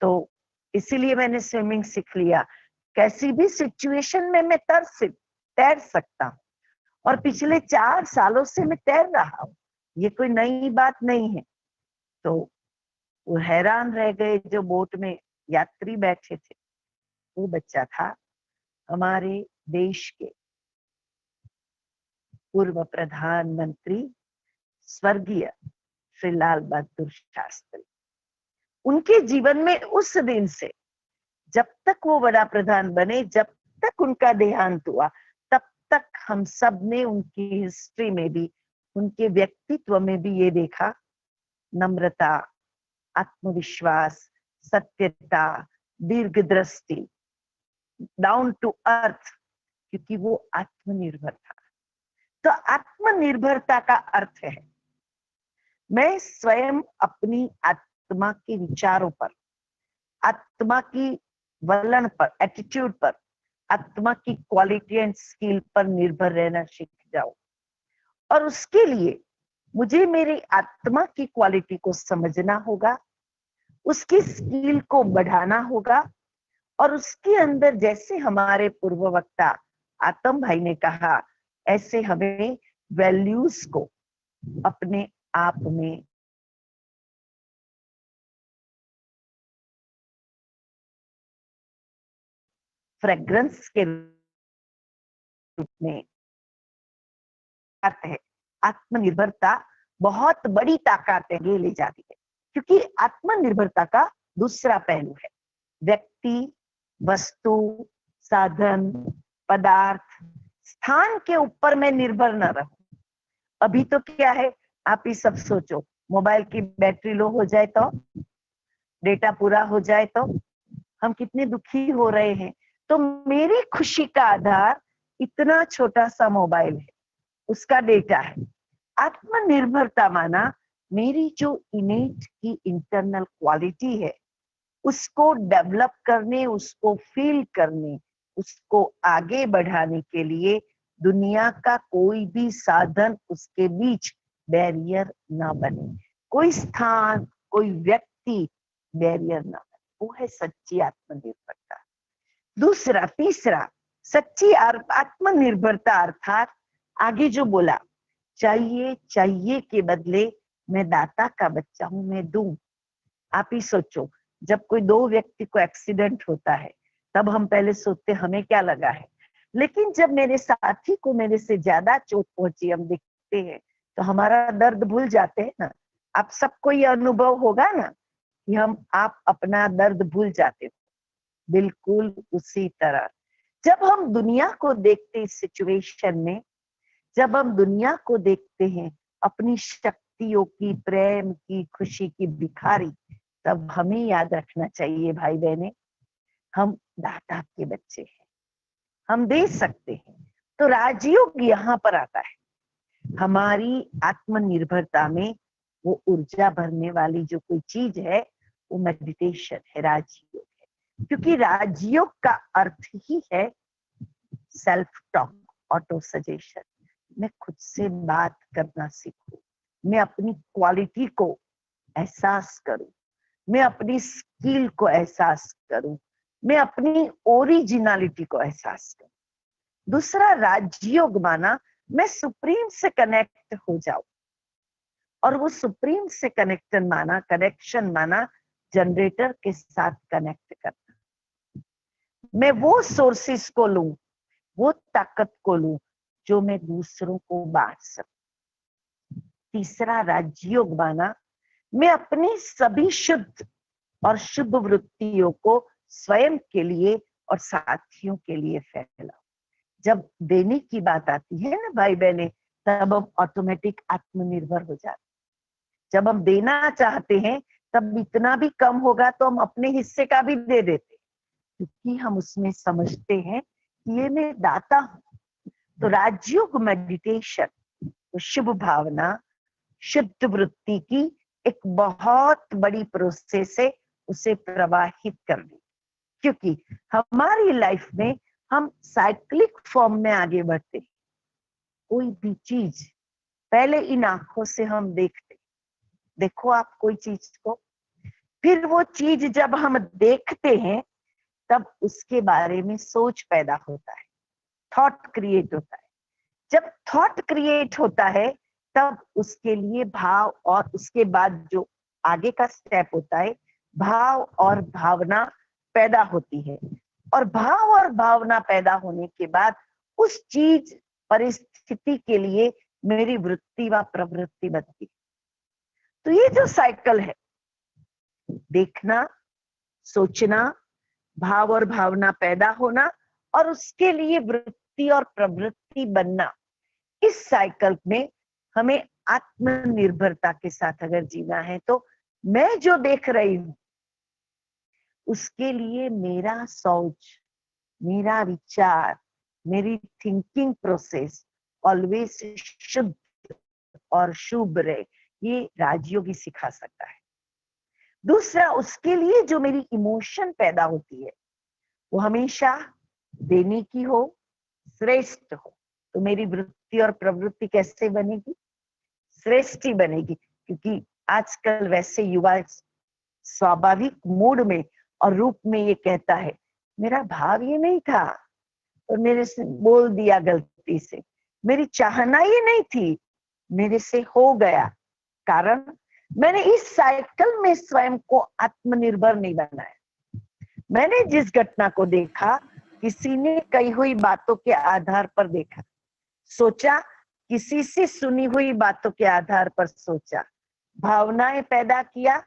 तो इसीलिए मैंने स्विमिंग सीख लिया। कैसी भी सिचुएशन में मैं तैर सकता हूँ और पिछले 4 सालों से मैं तैर रहा हूँ, ये कोई नई बात नहीं है। तो वो हैरान रह गए जो बोट में यात्री बैठे थे। वो बच्चा था हमारे देश के पूर्व प्रधानमंत्री स्वर्गीय श्री लाल बहादुर शास्त्री। उनके जीवन में उस दिन से जब तक वो बड़ा प्रधान बने, जब तक उनका देहांत हुआ, तब तक हम सब ने उनकी हिस्ट्री में भी, उनके व्यक्तित्व में भी ये देखा, नम्रता, आत्मविश्वास, सत्यता, दीर्घदृष्टि, डाउन टू अर्थ, क्योंकि वो आत्मनिर्भर था। तो आत्मनिर्भरता का अर्थ है मैं स्वयं अपनी आत्मा के विचारों पर, आत्मा की वलन पर, एटीट्यूड पर, आत्मा की क्वालिटी एंड स्किल पर निर्भर रहना सीख जाऊं। और उसके लिए मुझे मेरी आत्मा की क्वालिटी को समझना होगा, उसकी स्किल को बढ़ाना होगा, और उसके अंदर जैसे हमारे पूर्व वक्ता आतम भाई ने कहा, ऐसे हमें वैल्यूज को अपने आप में फ्रेग्रेंस के रूप में है। आत्मनिर्भरता बहुत बड़ी ताकत है, ले जाती है, क्योंकि आत्मनिर्भरता का दूसरा पहलू है व्यक्ति, वस्तु, साधन, पदार्थ, स्थान के ऊपर मैं निर्भर न रहूं। अभी तो क्या है, आप ही सब सोचो, मोबाइल की बैटरी लो हो जाए तो, डेटा पूरा हो जाए तो हम कितने दुखी हो रहे हैं। तो मेरी खुशी का आधार इतना छोटा सा मोबाइल है, उसका डेटा है। आत्मनिर्भरता माना मेरी जो इनेट की इंटरनल क्वालिटी है, उसको डेवलप करने, उसको फील करने, उसको आगे बढ़ाने के लिए दुनिया का कोई भी साधन उसके बीच बैरियर ना बने, कोई स्थान, कोई व्यक्ति बैरियर ना बने। वो है सच्ची आत्मनिर्भरता। दूसरा, तीसरा, सच्ची आत्मनिर्भरता अर्थात आगे जो बोला, चाहिए चाहिए के बदले मैं दाता का बच्चा हूं, मैं दूं। आप ही सोचो, जब कोई दो व्यक्ति को एक्सीडेंट होता है तब हम पहले सोचते हमें क्या लगा है, लेकिन जब मेरे साथी को मेरे से ज्यादा चोट पहुंची हम देखते हैं तो हमारा दर्द भूल जाते हैं ना। आप सबको ये अनुभव होगा ना कि आप अपना दर्द भूल जाते हो। बिल्कुल उसी तरह जब हम दुनिया को देखते इस सिचुएशन में, जब हम दुनिया को देखते हैं अपनी शक्तियों की, प्रेम की, खुशी की भिखारी, तब हमें याद रखना चाहिए भाई बहने, हम दाता के बच्चे हैं, हम दे सकते हैं। तो राजयोग यहाँ पर आता है। हमारी आत्मनिर्भरता में वो ऊर्जा भरने वाली जो कोई चीज है वो मेडिटेशन है, राजयोग है। क्योंकि राजयोग का अर्थ ही है सेल्फ टॉक, ऑटो सजेशन। मैं खुद से बात करना सीखूं, मैं अपनी क्वालिटी को एहसास करूं, मैं अपनी स्किल को एहसास करूं, मैं अपनी ओरिजिनलिटी को एहसास करूं। दूसरा, राजयोग माना मैं सुप्रीम से कनेक्ट हो जाऊं, और वो सुप्रीम से कनेक्शन माना जनरेटर के साथ कनेक्ट करना। मैं वो सोर्सेस को लूं, वो ताकत को लूं जो मैं दूसरों को बांट सकूं। तीसरा, राजयोग माना मैं अपनी सभी शुद्ध और शुभ वृत्तियों को स्वयं के लिए और साथियों के लिए फैलाऊं। जब देने की बात आती है ना भाई बहने, तब हम ऑटोमेटिक आत्मनिर्भर हो जाते। जब हम देना चाहते हैं तब इतना भी कम होगा तो हम अपने हिस्से का भी दे देते, क्योंकि हम उसमें समझते हैं कि ये मैं दाता हूं। तो राजयोग मेडिटेशन तो शुभ भावना, शुद्ध वृत्ति की एक बहुत बड़ी प्रोसेस है उसे प्रवाहित करने। क्योंकि हमारी लाइफ में हम साइक्लिक फॉर्म में आगे बढ़ते हैं। कोई भी चीज पहले इन आंखों से हम देखते, देखो आप कोई चीज को, फिर वो चीज जब हम देखते हैं तब उसके बारे में सोच पैदा होता है, थॉट क्रिएट होता है। जब थॉट क्रिएट होता है तब उसके लिए भाव, और उसके बाद जो आगे का स्टेप होता है भाव और भावना पैदा होती है। और भाव और भावना पैदा होने के बाद उस चीज परिस्थिति के लिए मेरी वृत्ति व प्रवृत्ति बनती है। तो ये जो साइकिल है, देखना, सोचना, भाव और भावना पैदा होना और उसके लिए वृत्ति और प्रवृत्ति बनना, इस साइकिल में हमें आत्मनिर्भरता के साथ अगर जीना है तो मैं जो देख रही हूं उसके लिए मेरा सोच, मेरा विचार, मेरी थिंकिंग प्रोसेस ऑलवेज शुद्ध और शुभ रहे, ये राजयोगी सिखा सकता है। दूसरा, उसके लिए जो मेरी इमोशन पैदा होती है वो हमेशा देने की हो, श्रेष्ठ हो। तो मेरी वृत्ति और प्रवृत्ति कैसे बनेगी? श्रेष्ठ ही बनेगी, क्योंकि आजकल वैसे युवा स्वाभाविक मूड में और रूप में ये कहता है मेरा भाव ये नहीं था और मेरे से बोल दिया गलती से, मेरी चाहना ये नहीं थी, मेरे से हो गया। कारण मैंने इस साइकिल में स्वयं को आत्मनिर्भर नहीं बनाया। मैंने जिस घटना को देखा, किसी ने कही हुई बातों के आधार पर देखा, सोचा, किसी से सुनी हुई बातों के आधार पर सोचा, भावनाएं पैदा किया,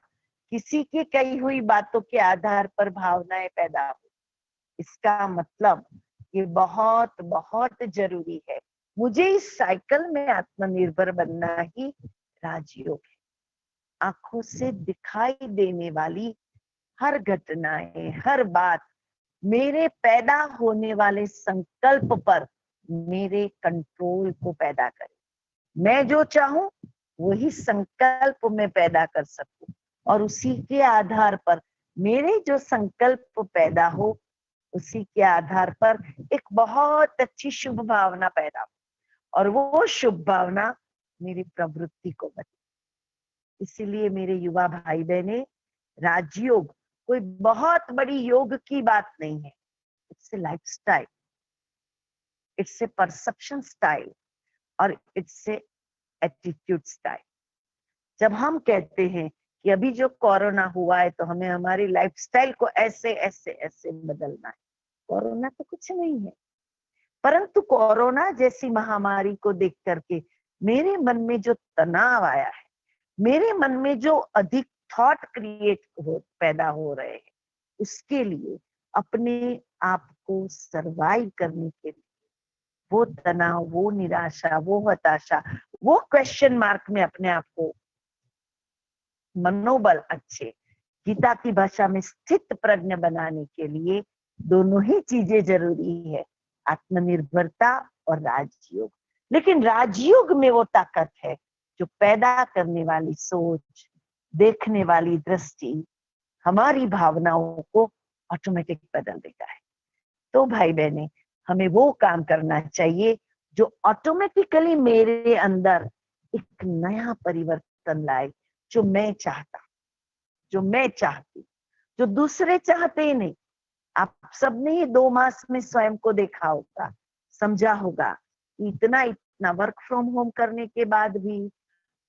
किसी की कही हुई बातों के आधार पर भावनाएं पैदा हुई। इसका मतलब ये बहुत बहुत जरूरी है। मुझे इस साइकिल में आत्मनिर्भर बनना ही राजयोग है। आंखों से दिखाई देने वाली हर घटनाएं, हर बात मेरे पैदा होने वाले संकल्प पर मेरे कंट्रोल को पैदा करे। मैं जो चाहूं वही संकल्प में पैदा कर सकूं और उसी के आधार पर मेरे जो संकल्प पैदा हो उसी के आधार पर एक बहुत अच्छी शुभ भावना पैदा हो, और वो शुभ भावना मेरी प्रवृत्ति को बदले। इसीलिए मेरे युवा भाई बहने, राजयोग कोई बहुत बड़ी योग की बात नहीं है। It's a lifestyle, it's a perception style, और इट्स ए एटीट्यूड स्टाइल। जब हम कहते हैं कि अभी जो कोरोना हुआ है तो हमें हमारी लाइफस्टाइल को ऐसे ऐसे ऐसे बदलना है, कोरोना तो कुछ नहीं है, परंतु कोरोना जैसी महामारी को देख करके मेरे मन में जो तनाव आया है, मेरे मन में जो अधिक थॉट पैदा हो रहे हैं, उसके लिए अपने आप को सरवाइव करने के लिए वो तनाव, वो निराशा, वो हताशा, वो क्वेश्चन मार्क में अपने आप को मनोबल अच्छे, गीता की भाषा में स्थित प्रज्ञ बनाने के लिए दोनों ही चीजें जरूरी है, आत्मनिर्भरता और राजयोग। लेकिन राजयोग में वो ताकत है जो पैदा करने वाली सोच, देखने वाली दृष्टि हमारी भावनाओं को ऑटोमेटिक बदल देता है। तो भाई बहने, हमें वो काम करना चाहिए जो ऑटोमेटिकली मेरे अंदर एक नया परिवर्तन लाए, जो मैं चाहता, जो मैं चाहती, जो दूसरे चाहते ही नहीं। आप सबने ये 2 मास में स्वयं को देखा होगा, समझा होगा कि इतना वर्क फ्रॉम होम करने के बाद भी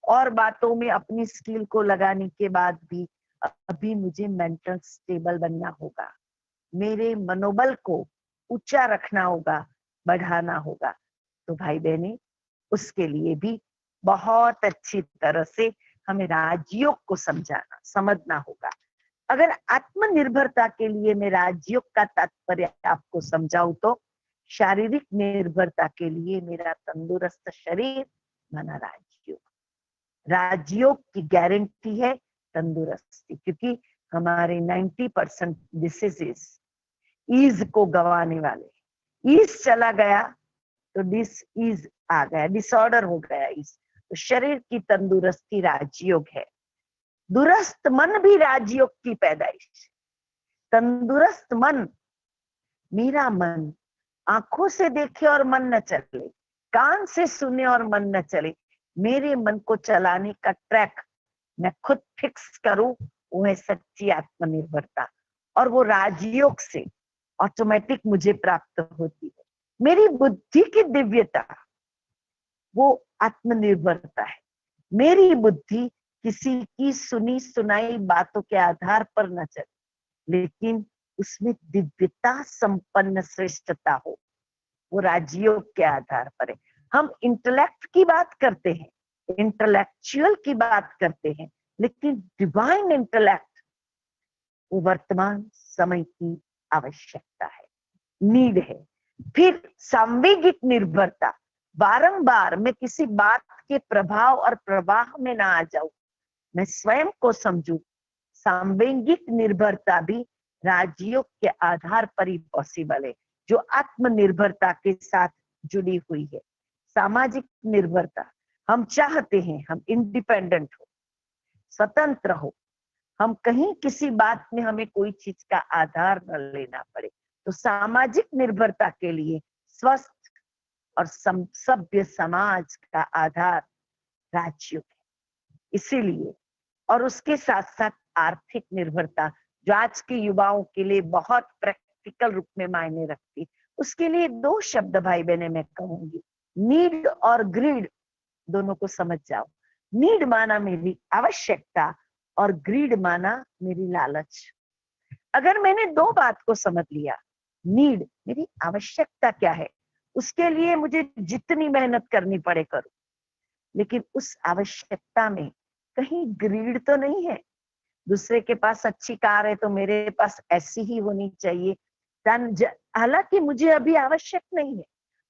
और बातों में अपनी स्किल को लगाने के बाद भी अभी मुझे मेंटल स्टेबल बनना होगा, मेरे मनोबल को ऊंचा रखना होगा, बढ़ाना होगा। तो भाई बहने, उसके लिए भी बहुत अच्छी तरह से हमें राजयोग को समझना होगा। अगर आत्मनिर्भरता के लिए मैं राजयोग का तात्पर्य आपको समझाऊं तो शारीरिक निर्भरता के लिए मेरा तंदुरुस्त शरीर माना राजयोग। राजयोग की गारंटी है तंदुरुस्ती, क्योंकि हमारे 90% डिसीजेस ईज को गंवाने वाले। ईज चला गया तो डिस ईज आ गया, डिसऑर्डर हो गया ईज। तो शरीर की तंदुरुस्ती राजयोग है। दुरुस्त मन भी राजयोग की पैदाइश। तंदुरुस्त मन, मेरा मन आंखों से देखे और मन न चले, कान से सुने और मन न चले, मेरे मन को चलाने का ट्रैक मैं खुद फिक्स करूं, वो है सच्ची आत्मनिर्भरता। और वो राजयोग से ऑटोमेटिक मुझे प्राप्त होती है। मेरी बुद्धि की दिव्यता वो आत्मनिर्भरता है। मेरी बुद्धि किसी की सुनी सुनाई बातों के आधार पर न चले, लेकिन उसमें दिव्यता संपन्न श्रेष्ठता हो, वो राजयोग के आधार पर है। हम इंटेलेक्ट की बात करते हैं, इंटेलेक्चुअल की बात करते हैं, लेकिन डिवाइन इंटेलेक्ट वो वर्तमान समय की आवश्यकता है, नीड है। फिर सांवेगिक निर्भरता, बारंबार मैं किसी बात के प्रभाव और प्रवाह में ना आ जाऊं, मैं स्वयं को समझूं। सांवेगिक निर्भरता भी राजयोग के आधार पर ही पॉसिबल है, जो आत्मनिर्भरता के साथ जुड़ी हुई है। सामाजिक निर्भरता, हम चाहते हैं हम इंडिपेंडेंट हो, स्वतंत्र हो, हम कहीं किसी बात में हमें कोई चीज का आधार न लेना पड़े। तो सामाजिक निर्भरता के लिए स्वस्थ और सभ्य समाज का आधार राजयोग है। इसीलिए, और उसके साथ साथ आर्थिक निर्भरता, जो आज के युवाओं के लिए बहुत प्रैक्टिकल रूप में मायने रखती, उसके लिए 2 शब्द भाई बहने मैं कहूंगी, नीड और ग्रीड। दोनों को समझ जाओ। नीड माना मेरी आवश्यकता और ग्रीड माना मेरी लालच। अगर मैंने 2 बात को समझ लिया, नीड मेरी आवश्यकता क्या है, उसके लिए मुझे जितनी मेहनत करनी पड़े करूं, लेकिन उस आवश्यकता में कहीं ग्रीड तो नहीं है। दूसरे के पास अच्छी कार है तो मेरे पास ऐसी ही होनी चाहिए, हालांकि मुझे अभी आवश्यक नहीं है।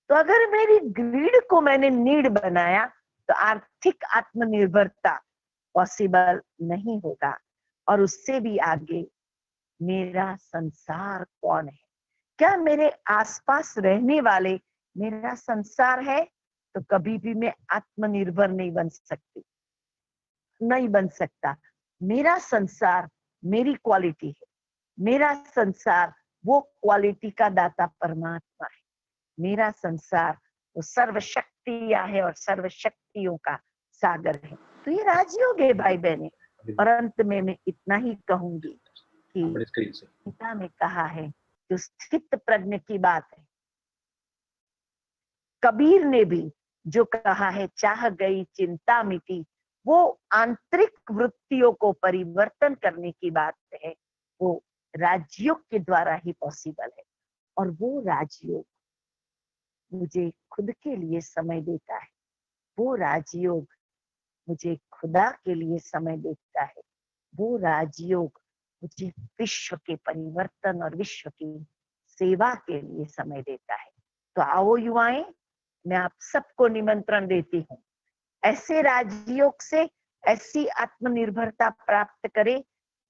तो अगर मेरी ग्रीड को मैंने नीड बनाया तो आर्थिक आत्मनिर्भरता पॉसिबल नहीं होगा। और उससे भी आगे, मेरा संसार कौन है, क्या मेरे आसपास रहने वाले मेरा संसार है, तो कभी भी मैं आत्मनिर्भर नहीं बन सकती, नहीं बन सकता। मेरा संसार मेरी क्वालिटी है। मेरा संसार वो क्वालिटी का दाता परमात्मा है। मेरा संसार वो सर्वशक्तियां है और सर्वशक्तियों का सागर है। तो ये राजयोग है भाई बहने। और अंत में मैं इतना ही कहूंगी कि बड़ी स्क्रीन से गीता में कहा है जो स्थित प्रज्ञ की बात है। कबीर ने भी जो कहा है चाह गई चिंता मिटी, वो आंतरिक वृत्तियों को परिवर्तन करने की बात है। वो राजयोग के द्वारा ही पॉसिबल है। और वो राजयोग मुझे खुद के लिए समय देता है। वो राजयोग मुझे खुदा के लिए समय देता है। वो राजयोग मुझे विश्व के परिवर्तन और विश्व की सेवा के लिए समय देता है। तो आओ युवाएं, मैं आप सबको निमंत्रण देती हूँ, ऐसे राजयोग से ऐसी आत्मनिर्भरता प्राप्त करें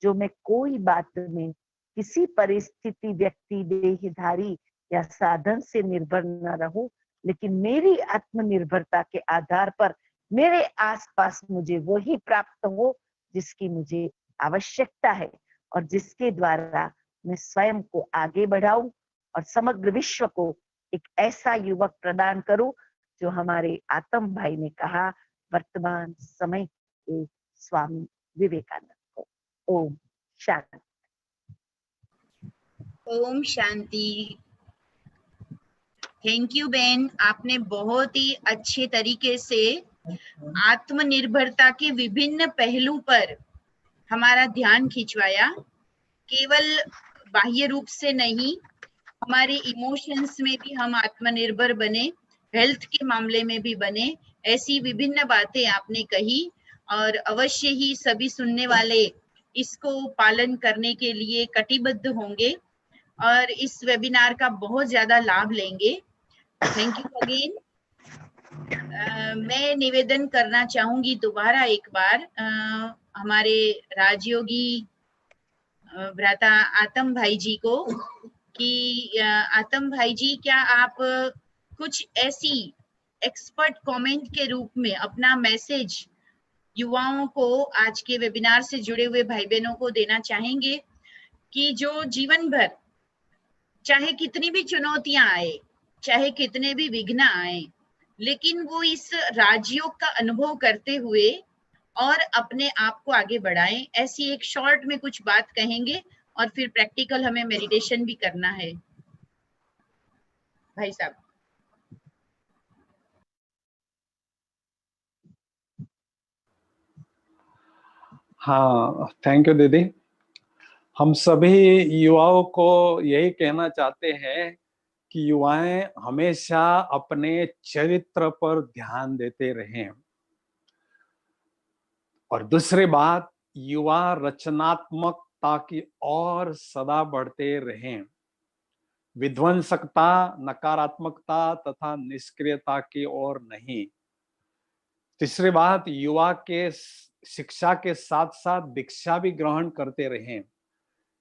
जो मैं कोई बात में किसी परिस्थिति, व्यक्ति, देहधारी या साधन से निर्भर न रहूं, लेकिन मेरी आत्मनिर्भरता के आधार पर मेरे आसपास मुझे वही प्राप्त हो जिसकी मुझे आवश्यकता है और जिसके द्वारा मैं स्वयं को आगे बढ़ाऊं और समग्र विश्व को एक ऐसा युवक प्रदान करूं जो हमारे आतम भाई ने कहा, वर्तमान समय के स्वामी विवेकानंद को। ओम शांति। ओम शांति। थैंक यू बेन, आपने बहुत ही अच्छे तरीके से आत्मनिर्भरता के विभिन्न पहलू पर हमारा ध्यान खिंचवाया। केवल बाह्य रूप से नहीं, हमारे इमोशंस में भी हम आत्मनिर्भर बने, हेल्थ के मामले में भी बने, ऐसी विभिन्न बातें आपने कही। और अवश्य ही सभी सुनने वाले इसको पालन करने के लिए कटिबद्ध होंगे और इस वेबिनार का बहुत ज्यादा लाभ लेंगे। Thank you again. मैं निवेदन करना चाहूंगी दोबारा एक बार हमारे राजयोगी भ्राता आतम भाई जी को कि आतम भाई जी, क्या आप कुछ ऐसी एक्सपर्ट कमेंट के रूप में अपना मैसेज युवाओं को, आज के वेबिनार से जुड़े हुए भाई बहनों को देना चाहेंगे कि जो जीवन भर चाहे कितनी भी चुनौतियां आए, चाहे कितने भी विघ्न आए, लेकिन वो इस राजयोग का अनुभव करते हुए और अपने आप को आगे बढ़ाएं। ऐसी एक शॉर्ट में कुछ बात कहेंगे और फिर प्रैक्टिकल हमें मेडिटेशन भी करना है। भाई साहब। हाँ, थैंक यू दीदी। हम सभी युवाओं को यही कहना चाहते हैं कि युवाएं हमेशा अपने चरित्र पर ध्यान देते रहें। और दूसरी बात, युवा रचनात्मकता की ओर सदा बढ़ते रहें, विध्वंसकता, नकारात्मकता तथा निष्क्रियता की ओर नहीं। तीसरी बात, युवा के शिक्षा के साथ साथ दीक्षा भी ग्रहण करते रहें।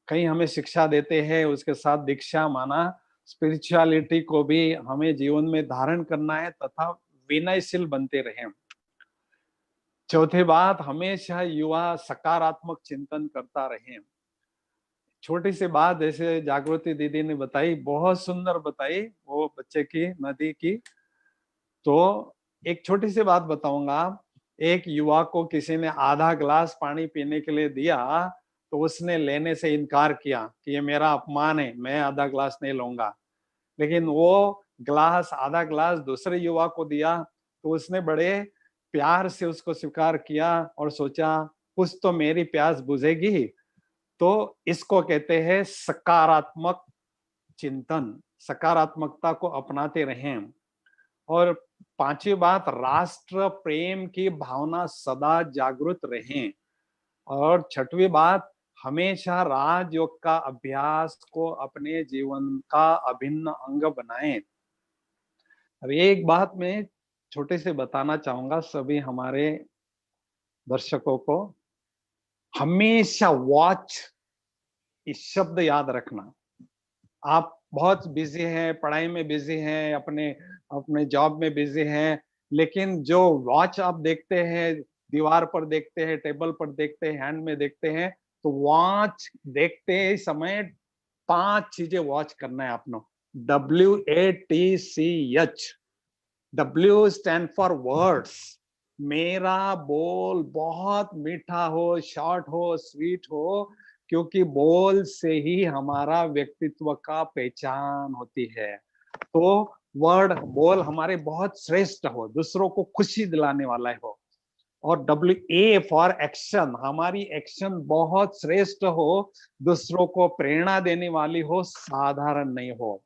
कहीं हमें शिक्षा देते हैं, उसके साथ दीक्षा माना स्पिरिचुअलिटी को भी हमें जीवन में धारण करना है तथा विनयशील बनते रहें। चौथी बात, हमेशा युवा सकारात्मक चिंतन करता रहे। छोटी सी बात जैसे जागृति दीदी ने बताई, बहुत सुंदर बताई, वो बच्चे की, नदी की। तो एक छोटी सी बात बताऊंगा। एक युवा को किसी ने आधा ग्लास पानी पीने के लिए दिया तो उसने लेने से इनकार किया कि ये मेरा अपमान है, मैं आधा ग्लास नहीं लूंगा। लेकिन वो ग्लास, आधा ग्लास दूसरे युवा को दिया तो उसने बड़े प्यार से उसको स्वीकार किया और सोचा कुछ तो मेरी प्यास बुझेगी। तो इसको कहते हैं सकारात्मक चिंतन, सकारात्मकता को अपनाते रहें। और पांचवी बात, राष्ट्र प्रेम की भावना सदा जागृत रहें। और छठवीं बात, हमेशा राजयोग का अभ्यास को अपने जीवन का अभिन्न अंग बनाएं। अब एक बात मैं छोटे से बताना चाहूंगा सभी हमारे दर्शकों को, हमेशा वॉच इस शब्द याद रखना। आप बहुत बिजी हैं, पढ़ाई में बिजी हैं, अपने जॉब में बिजी हैं, लेकिन जो वॉच आप देखते हैं, दीवार पर देखते हैं, टेबल पर देखते हैं, हैंड में देखते हैं, तो वॉच देखते समय 5 चीजें वॉच करना है आपने। WATCH। W stand for words. मेरा बोल बहुत मीठा हो, शॉर्ट हो, स्वीट हो, क्योंकि बोल से ही हमारा व्यक्तित्व का पहचान होती है। तो वर्ड बोल हमारे बहुत श्रेष्ठ हो, दूसरों को खुशी दिलाने वाला हो। और WA फॉर एक्शन, हमारी एक्शन बहुत श्रेष्ठ हो, दूसरों को प्रेरणा देने वाली हो, साधारण नहीं हो।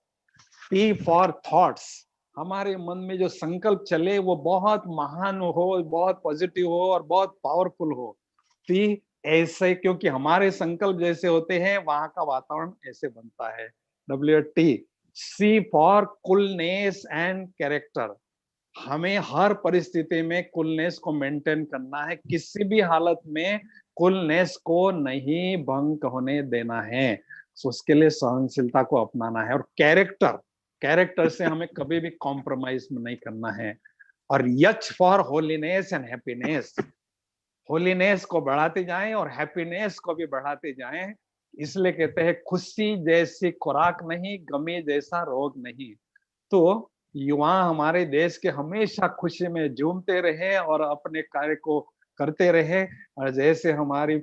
P फॉर थॉट्स, हमारे मन में जो संकल्प चले वो बहुत महान हो, बहुत पॉजिटिव हो और बहुत पावरफुल हो। P ऐसे, क्योंकि हमारे संकल्प जैसे होते हैं वहां का वातावरण ऐसे बनता है। WT। C for coolness and character, हमें हर परिस्थिति में कूलनेस को मेंटेन करना है, किसी भी हालत में कूलनेस को नहीं भंग होने देना है। तो उसके लिए सहनशीलता को अपनाना है। और कैरेक्टर से हमें कभी भी कॉम्प्रोमाइज नहीं करना है। और H for holiness and happiness, holiness को बढ़ाते जाएं और हैप्पीनेस को भी बढ़ाते जाएं। इसलिए कहते हैं खुशी जैसी खुराक नहीं, गमी जैसा रोग नहीं। तो युवा हमारे देश के हमेशा खुशी में झूमते रहे और अपने कार्य को करते रहे। और जैसे हमारी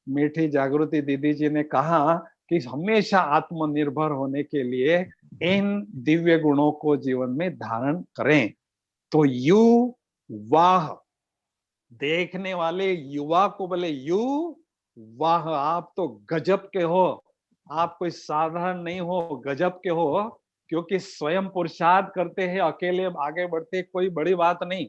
मीठी जागृति दीदी जी ने कहा कि हमेशा आत्मनिर्भर होने के लिए इन दिव्य गुणों को जीवन में धारण करें। तो वाह, देखने वाले युवा को बोले वाह, आप तो गजब के हो, आप कोई साधारण नहीं हो, गजब के हो, क्योंकि स्वयं पुरुषार्थ करते हैं, अकेले आगे बढ़ते, कोई बड़ी बात नहीं,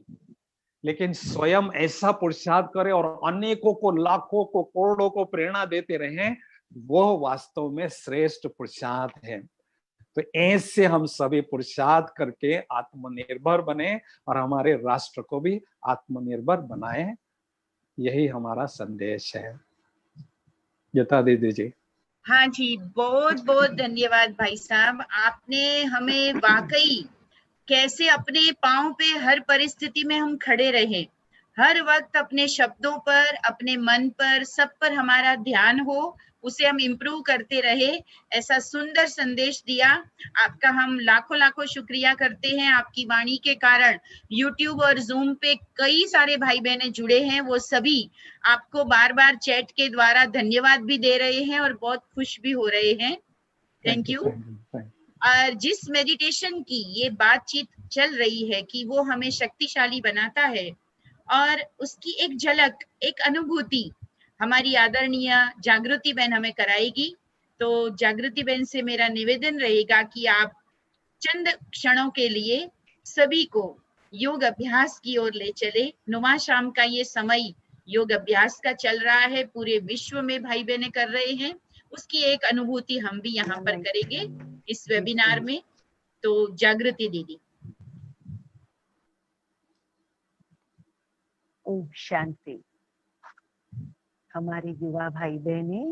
लेकिन स्वयं ऐसा पुरुषार्थ करे और अनेकों को, लाखों को, करोड़ों को प्रेरणा देते रहे, वो वास्तव में श्रेष्ठ पुरुषार्थ है। तो ऐसे हम सभी पुरुषार्थ करके आत्मनिर्भर बने और हमारे राष्ट्र को भी आत्मनिर्भर बनाए, यही हमारा संदेश है। यथा दीदी जी। हाँ जी, बहुत बहुत धन्यवाद भाई साहब। आपने हमें वाकई कैसे अपने पांव पे हर परिस्थिति में हम खड़े रहे, हर वक्त अपने शब्दों पर, अपने मन पर, सब पर हमारा ध्यान हो, उसे हम इम्प्रूव करते रहे, ऐसा सुंदर संदेश दिया। आपका हम लाखों लाखों शुक्रिया करते हैं। आपकी वाणी के कारण YouTube और Zoom पे कई सारे भाई बहनें जुड़े हैं, वो सभी आपको बार बार चैट के द्वारा धन्यवाद भी दे रहे हैं और बहुत खुश भी हो रहे हैं। Thank you. और जिस मेडिटेशन की ये बातचीत चल रही है कि वो हमें शक्तिशाली बनाता है, और उसकी एक झलक, एक अनुभूति हमारी आदरणीय जागृति बहन हमें कराएगी। तो जागृति बहन से मेरा निवेदन रहेगा कि आप चंद क्षणों के लिए सभी को योग अभ्यास की ओर ले चले। नुमा शाम का ये समय योग अभ्यास का चल रहा है, पूरे विश्व में भाई बहनें कर रहे हैं, उसकी एक अनुभूति हम भी यहाँ पर करेंगे इस वेबिनार में। तो जागृति दीदी। ओम शांति। हमारे युवा भाई बहने,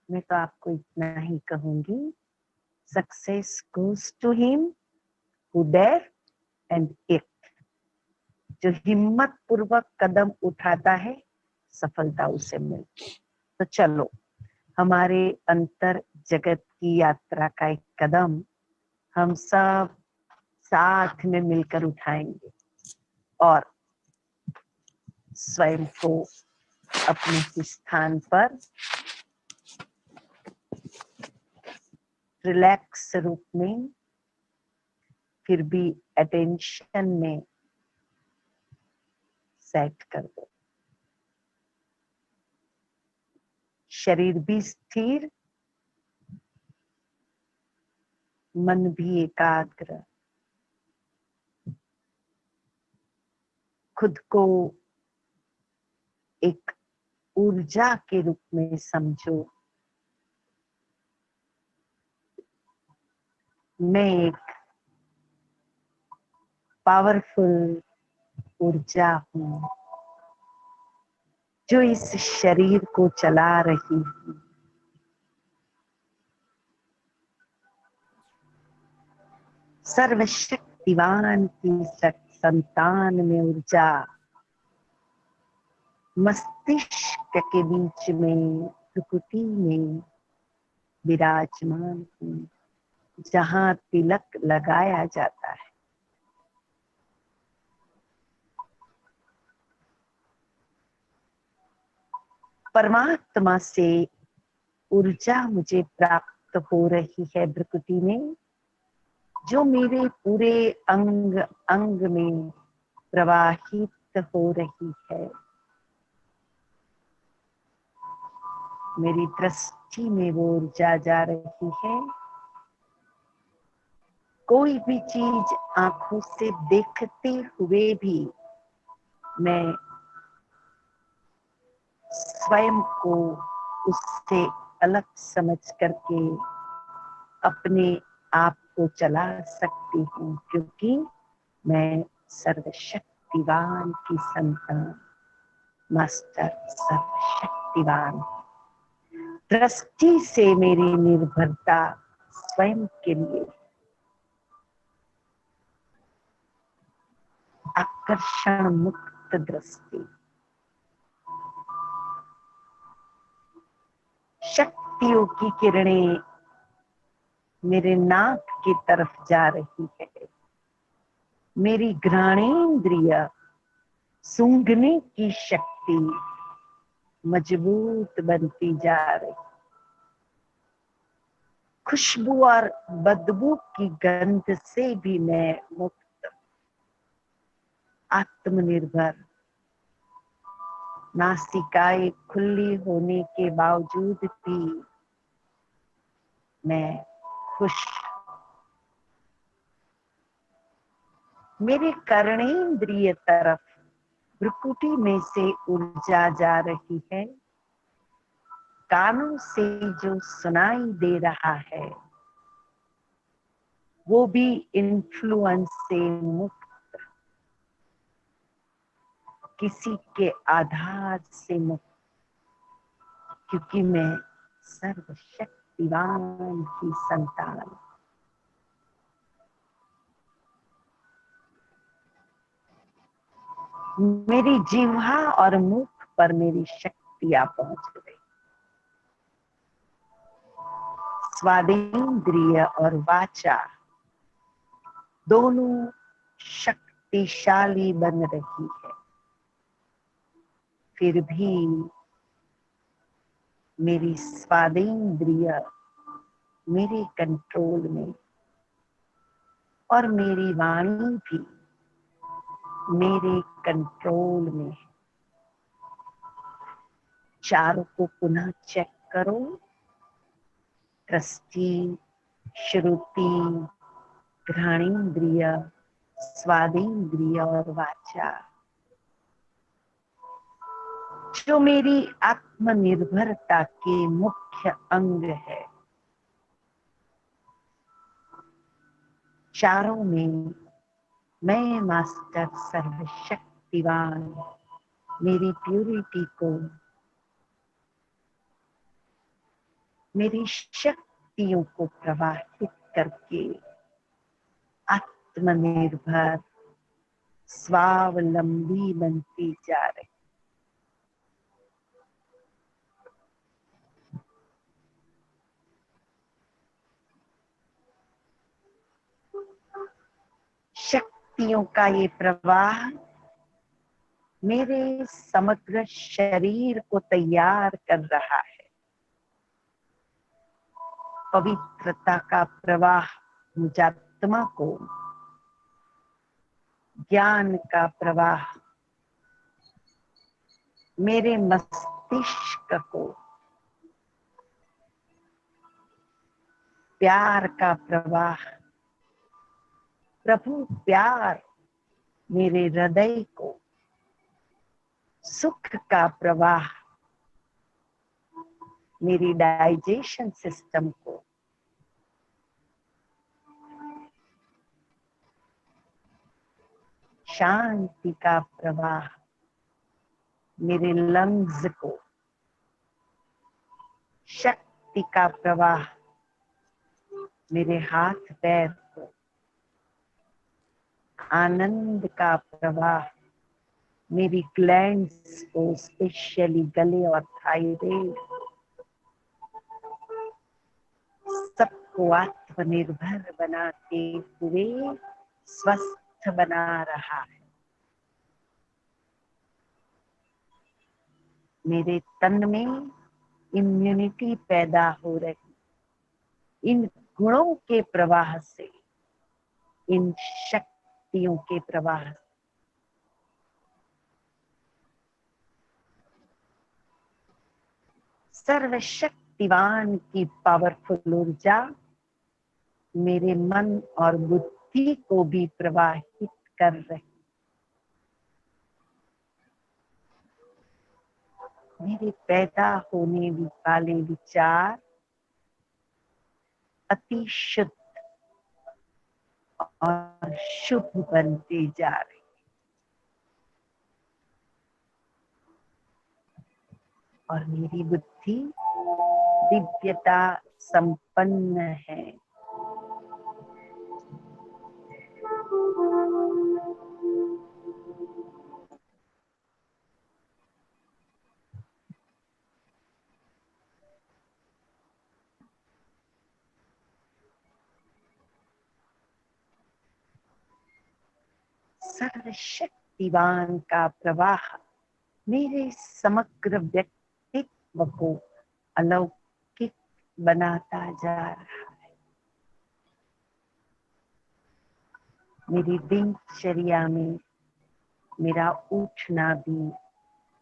मैं तो आपको इतना ही कहूंगी, success goes to him who dare and it. जो हिम्मत पूर्वक कदम उठाता है, सफलता उसे मिलती। तो चलो, हमारे अंतर जगत की यात्रा का एक कदम हम सब साथ में मिलकर उठाएंगे और स्वयं को अपने स्थान पर रिलैक्स रूप में, फिर भी अटेंशन में सेट कर दो। शरीर भी स्थिर, मन भी एकाग्र। खुद को एक ऊर्जा के रूप में समझो। मैं एक पावरफुल ऊर्जा हूँ जो इस शरीर को चला रही हूँ। सर्वशक्तिवान की संतान में ऊर्जा मस्तिष्क के बीच में प्रकृति में विराजमान हूँ, जहाँ तिलक लगाया जाता है। परमात्मा से ऊर्जा मुझे प्राप्त हो रही है प्रकृति में, जो मेरे पूरे अंग अंग में प्रवाहित हो रही है। मेरी दृष्टि में वो ऊर्जा जा रही है। कोई भी चीज आंखों से देखते हुए भी मैं स्वयं को उससे अलग समझ करके अपने आप को चला सकती हूँ, क्योंकि मैं सर्वशक्तिवान की संतान, मास्टर सर्वशक्तिवान। दृष्टि से मेरी निर्भरता स्वयं के लिए, आकर्षण मुक्त दृष्टि। शक्तियों की किरणें मेरे नाक की तरफ जा रही है। मेरी घ्राणेन्द्रिय सूंघने की शक्ति मजबूत बनती जा रही। खुशबू और बदबू की गंध से भी मैं मुक्त, आत्मनिर्भर। नासिकाएं खुली होने के बावजूद भी मैं खुश। मेरे कर्णेंद्रिय तरफ भ्रुकुटी में से ऊर्जा जा रही है। कानों से जो सुनाई दे रहा है वो भी इन्फ्लुएंस से मुक्त, किसी के आधार से मुक्त, क्योंकि मैं सर्वशक्तिवान की संतान। मेरी जिह्वा और मुख पर मेरी शक्तियां पहुंच गई। स्वादेंद्रिय और वाचा दोनों शक्तिशाली बन रही है। फिर भी मेरी स्वादेंद्रिय मेरे कंट्रोल में और मेरी वाणी भी मेरे कंट्रोल में। चारों को पुनः चेक करो। दृष्टि, श्रुति, घ्राणेन्द्रिय, स्वादेंद्रिय और वाचा, जो मेरी आत्मनिर्भरता के मुख्य अंग है। चारों में मैं मास्टर सर्वशक्तिवान मेरी प्यूरिटी को, मेरी शक्तियों को प्रवाहित करके आत्मनिर्भर स्वावलंबी बनती जा रही। शक्तियों का ये प्रवाह मेरे समग्र शरीर को तैयार कर रहा है। पवित्रता का प्रवाह मुझात्मा को, ज्ञान का प्रवाह मेरे मस्तिष्क को, प्यार का प्रवाह, प्रभु प्यार मेरे हृदय को, सुख का प्रवाह मेरी डाइजेशन सिस्टम को, शांति का प्रवाह मेरे लंग्स को, शक्ति का प्रवाह मेरे हाथ पैर को, आनंद का प्रवाह मेरी ग्लैंड्स को, स्पेशली गले और थायराइड, सबको आत्मनिर्भर बनाते हुए स्वस्थ बना रहा है। मेरे तन में इम्यूनिटी पैदा हो रही, इन गुणों के प्रवाह से, इन शक्तियों के प्रवाह से। सर्वशक्तिवान की पावरफुल ऊर्जा मेरे मन और बुद्धि को भी प्रवाहित कर रही। मेरे पैदा होने वाले विचार अति शुद्ध और शुभ बनते जा रहे। और मेरी बुद्धि दिव्यता संपन्न है। सर्वशक्तिवान का प्रवाह मेरे समग्र व्यक्तित्व को अलौकिक बनाता जा रहा है। मेरी दिनचर्या में मेरा उठना भी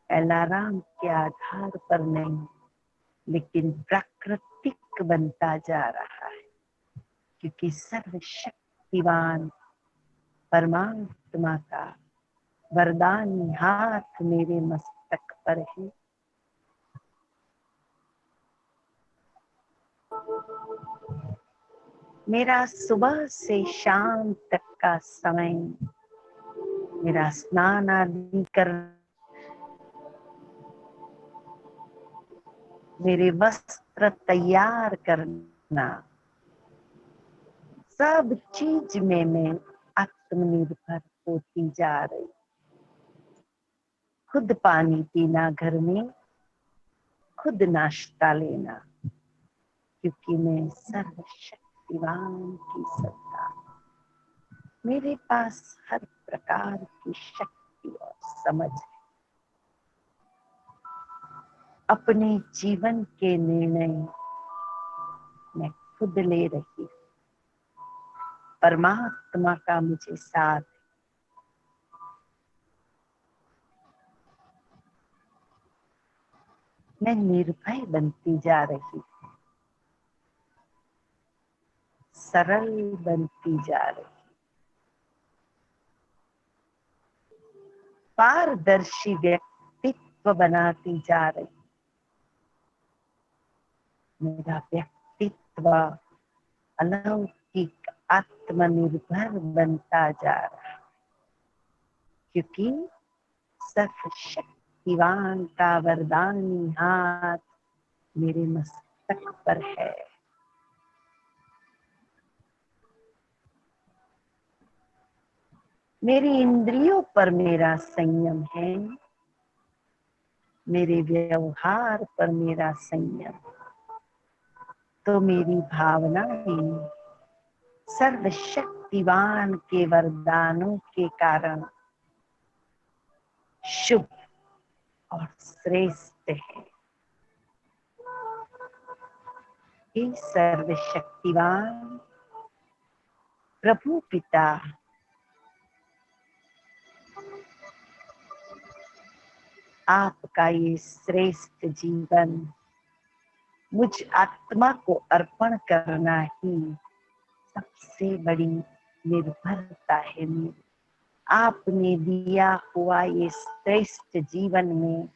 अलार्म के आधार पर नहीं, लेकिन प्राकृतिक बनता जा रहा है, क्योंकि सर्वशक्तिवान परमात्मा का वरदानी हाथ मेरे मस्तक पर है। मेरा सुबह से शाम तक का समय मेरा स्नान आदि कर, मेरे वस्त्र तैयार करना, सब चीज में मैं आत्मनिर्भर होती जा रही। खुद पानी पीना घर में, खुद नाश्ता लेना, क्योंकि मैं सर्वशक्तिवान की सत्ता, मेरे पास हर प्रकार की शक्ति और समझ है। अपने जीवन के निर्णय मैं खुद ले रही हूँ। परमात्मा का मुझे साथ है। मैं निर्भय बनती जा रही हूँ, सरल बनती जा रही, पारदर्शी व्यक्तित्व बनाती जा रही। मेरा व्यक्तित्व अलौकिक आत्मनिर्भर बनता जा रहा है, क्योंकि सर्वशक्तिवान का वरदानी हाथ मेरे मस्तक पर है। मेरी इंद्रियों पर मेरा संयम है, मेरे व्यवहार पर मेरा संयम, तो मेरी भावनाएं सर्वशक्तिवान के वरदानों के कारण शुभ और श्रेष्ठ है। हे सर्वशक्तिवान प्रभु पिता, आपका ये श्रेष्ठ जीवन मुझ आत्मा को अर्पण करना ही सबसे बड़ी निर्भरता है मेरी। आपने दिया हुआ ये श्रेष्ठ जीवन में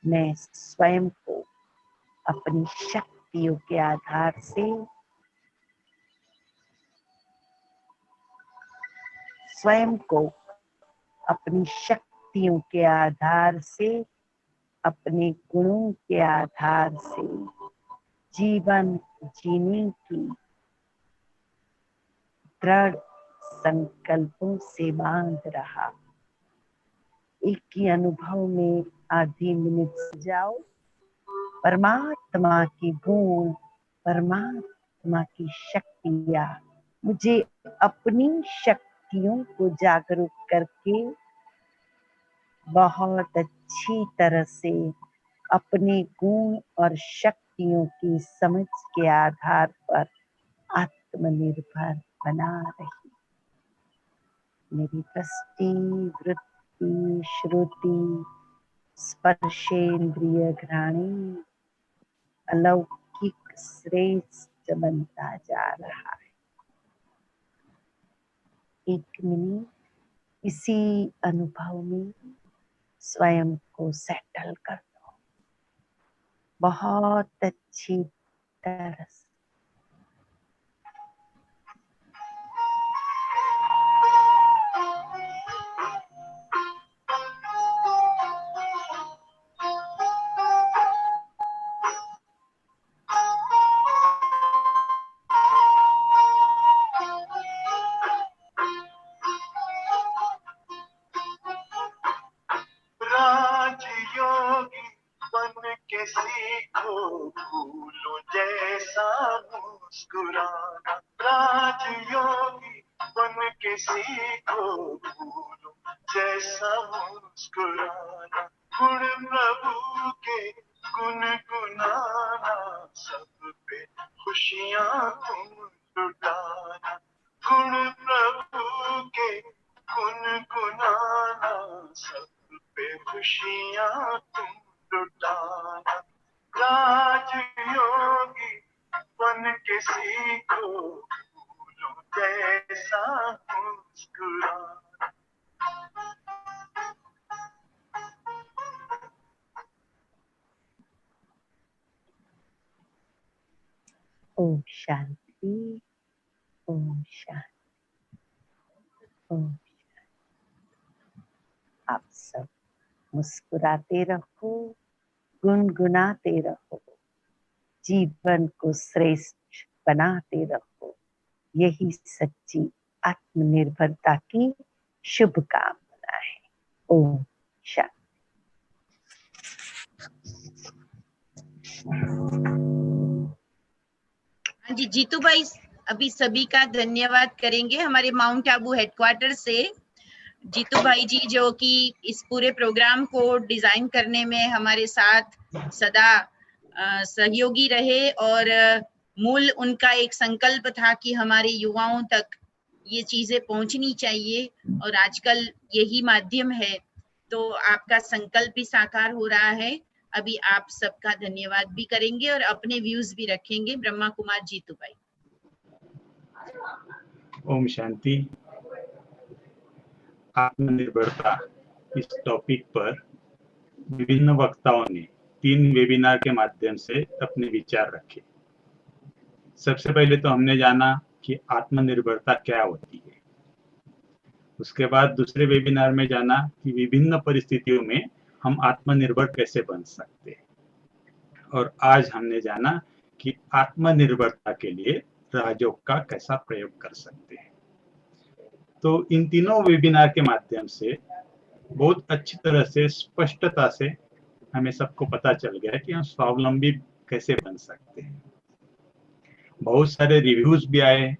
मैं स्वयं को अपनी शक्तियों के आधार से, स्वयं को अपनी शक्तियों के आधार से, अपने गुणों के आधार से जीवन जीने की दृढ़ संकल्पों से बांध रहा। एक ही अनुभव में आधी मिनट से जाओ। परमात्मा की गुण, परमात्मा की शक्तियाँ मुझे अपनी शक्तियों को जागरूक करके बहुत अच्छी तरह से अपने गुण और शक्तियों की समझ के आधार पर आत्मनिर्भर बना रही। मेरी दृष्टि, वृत्ति, श्रुति, स्पर्शेंद्रिय घ्राणी अलौकिक श्रेष्ठ बनता जा रहा है। एक मिनट इसी अनुभव में स्वयं को सेटल कर दो बहुत अच्छी तरह से। राजयोगी बन के सीखो भूलो जैसा मुस्कुराना। राजयोगी बन के सीखो भूलो जैसा मुस्कुराना। गुण प्रभु के गुनगुनाना, सब पे खुशियाँ तुम लुटाना। गुण प्रभु के गुनगुनाना, सब पे खुशियाँ तुम लुटाना। राजयोगी बन के सीखो भूलो जैसा मुस्कुराना। ओम शांति, ओम शांति, ओम शांति। आप सब मुस्कुराते रहो, गुनगुनाते रहो, जीवन को श्रेष्ठ बनाते रहो। यही सच्ची आत्मनिर्भरता की शुभकामना है। ओम शांति। हाँ जी, जीतू भाई अभी सभी का धन्यवाद करेंगे हमारे माउंट आबू हेडक्वार्टर से। जीतू भाई जी जो कि इस पूरे प्रोग्राम को डिजाइन करने में हमारे साथ सदा सहयोगी रहे और मूल उनका एक संकल्प था कि हमारे युवाओं तक ये चीजें पहुंचनी चाहिए और आजकल यही माध्यम है। तो आपका संकल्प भी साकार हो रहा है। अभी आप सबका धन्यवाद भी करेंगे और अपने व्यूज भी रखेंगे। ब्रह्मा कुमार जीतू भाई। ओम शांति। आत्मनिर्भरता इस टॉपिक पर विभिन्न वक्ताओं ने 3 वेबिनार के माध्यम से अपने विचार रखे। सबसे पहले तो हमने जाना कि आत्मनिर्भरता क्या होती है। उसके बाद दूसरे वेबिनार में जाना कि विभिन्न परिस्थितियों में हम आत्मनिर्भर कैसे बन सकते हैं। और आज हमने जाना कि आत्मनिर्भरता के लिए राजयोग का कैसा प्रयोग कर सकते हैं। तो इन तीनों वेबिनार के माध्यम से बहुत अच्छी तरह से स्पष्टता से हमें सबको पता चल गया कि हम स्वावलंबी कैसे बन सकते हैं। बहुत सारे रिव्यूज भी आए,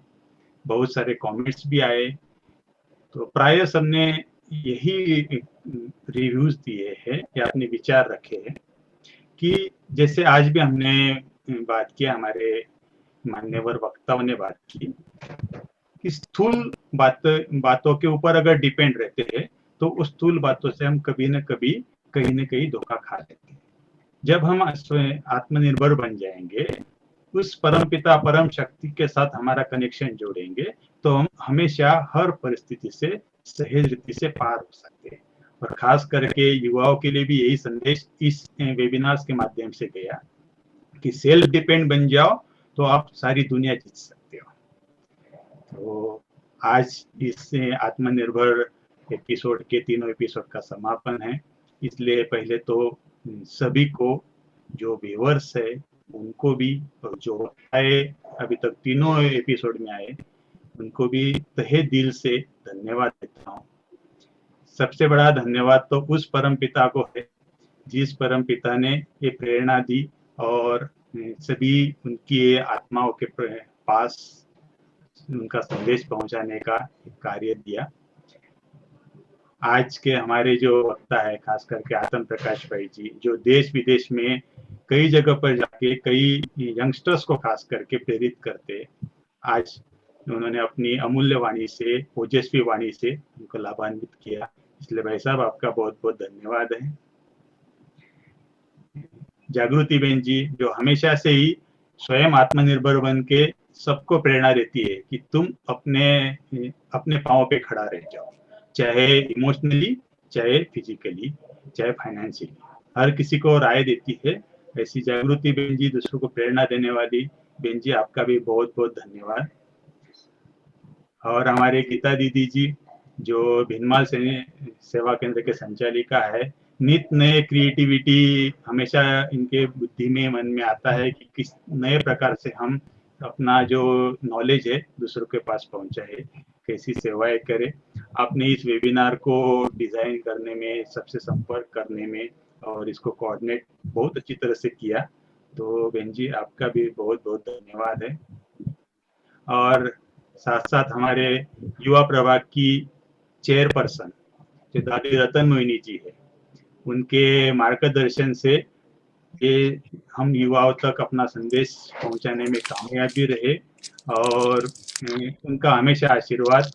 बहुत सारे कमेंट्स भी आए। तो प्राय सबने यही रिव्यूज दिए हैं या अपने विचार रखे हैं कि जैसे आज भी हमने बात किया, हमारे मान्यवर वक्ताओं ने बात की कि स्थूल बातों के ऊपर अगर डिपेंड रहते हैं तो उस स्थूल बातों से हम कभी न कभी कहीं न कहीं धोखा खा लेते हैं। जब हम आत्मनिर्भर बन जाएंगे, उस परमपिता परम शक्ति के साथ हमारा कनेक्शन जोड़ेंगे तो हम हमेशा हर परिस्थिति से सहज रीति से पार हो सकते हैं। और खास करके युवाओं के लिए भी यही संदेश इस वेबिनार्स के माध्यम से गया कि सेल्फ डिपेंड बन जाओ तो आप सारी दुनिया जीत सकते हो। तो आज इस आत्मनिर्भर एपिसोड के तीनों एपिसोड का समापन है। इसलिए पहले तो सभी को, जो व्यूअर्स है उनको भी, और जो आए अभी तक तीनों एपिसोड में आए उनको भी तहे दिल से धन्यवाद देता हूँ। सबसे बड़ा धन्यवाद तो उस परम पिता को है जिस परम पिता ने ये प्रेरणा दी और सभी उनकी आत्माओं के पास उनका संदेश पहुंचाने का कार्य दिया। आज के हमारे जो वक्ता है, खास करके आत्म प्रकाश भाई जी, जो देश विदेश में कई जगह पर जाके कई यंगस्टर्स को खास करके प्रेरित करते, आज उन्होंने अपनी अमूल्य वाणी से, ओजस्वी वाणी से उनको लाभान्वित किया। इसलिए भाई साहब आपका बहुत बहुत धन्यवाद है। जागृति बहन जी, जो हमेशा से ही स्वयं आत्मनिर्भर बन के सबको प्रेरणा देती है कि तुम अपने पांवों पे खड़ा रह जाओ, चाहे इमोशनली, चाहे फिजिकली, चाहे फाइनेंशियली, हर किसी को राय देती है। ऐसी जागृति बहन जी, दूसरों को प्रेरणा देने वाली बहन जी, आपका भी बहुत बहुत धन्यवाद। और हमारे गीता दीदी जी, जो भिनमाल सेवा केंद्र के संचालिका है, नित नए क्रिएटिविटी हमेशा इनके बुद्धि में, मन में आता है कि किस नए प्रकार से हम अपना जो नॉलेज है दूसरों के पास पहुंचाए, कैसी सेवाएं करें। आपने इस वेबिनार को डिजाइन करने में, सबसे संपर्क करने में और इसको कोऑर्डिनेट बहुत अच्छी तरह से किया, तो बहन जी आपका भी बहुत बहुत धन्यवाद है। और साथ साथ हमारे युवा प्रभाग की चेयरपर्सन जो दादी रतन मोहिनी जी है, उनके मार्गदर्शन से ये हम युवाओं तक अपना संदेश पहुंचाने में कामयाबी रहे और उनका हमेशा आशीर्वाद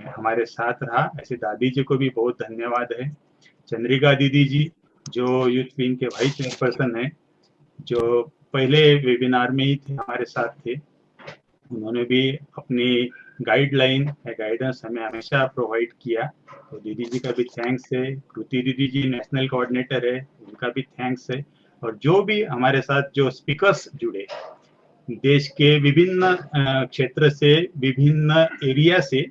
हमारे साथ रहा। ऐसे दादी जी को भी बहुत धन्यवाद है। चंद्रिका दीदी जी, जो यूथ विंग के वाइस चेयरपर्सन है, जो पहले वेबिनार में ही थे, हमारे साथ थे, उन्होंने भी अपनी गाइडलाइन या गाइडेंस हमें हमेशा प्रोवाइड किया, तो दीदी जी का भी थैंक्स है। कृति दीदी जी नेशनल कोऑर्डिनेटर है, उनका भी थैंक्स है। और जो भी हमारे साथ जो स्पीकर्स जुड़े, देश के विभिन्न क्षेत्र से, विभिन्न एरिया से,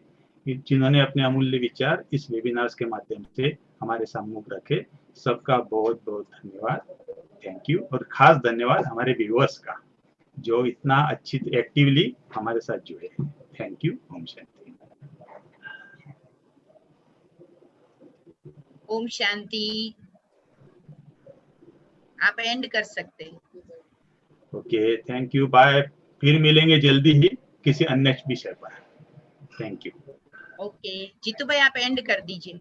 जिन्होंने अपने अमूल्य विचार इस वेबिनार्स के माध्यम से हमारे सम्मुख रखे, सबका बहुत बहुत धन्यवाद, थैंक यू। और खास धन्यवाद हमारे व्यूअर्स का, जो इतना अच्छी एक्टिवली हमारे साथ जुड़े। Thank you. ओम शांति। ओम शांति। आप एंड कर सकते हैं। Okay, thank you, bye. फिर मिलेंगे जल्दी ही किसी अन्य विषय पर। Thank you. ओके, जीतू भाई आप एंड कर दीजिए।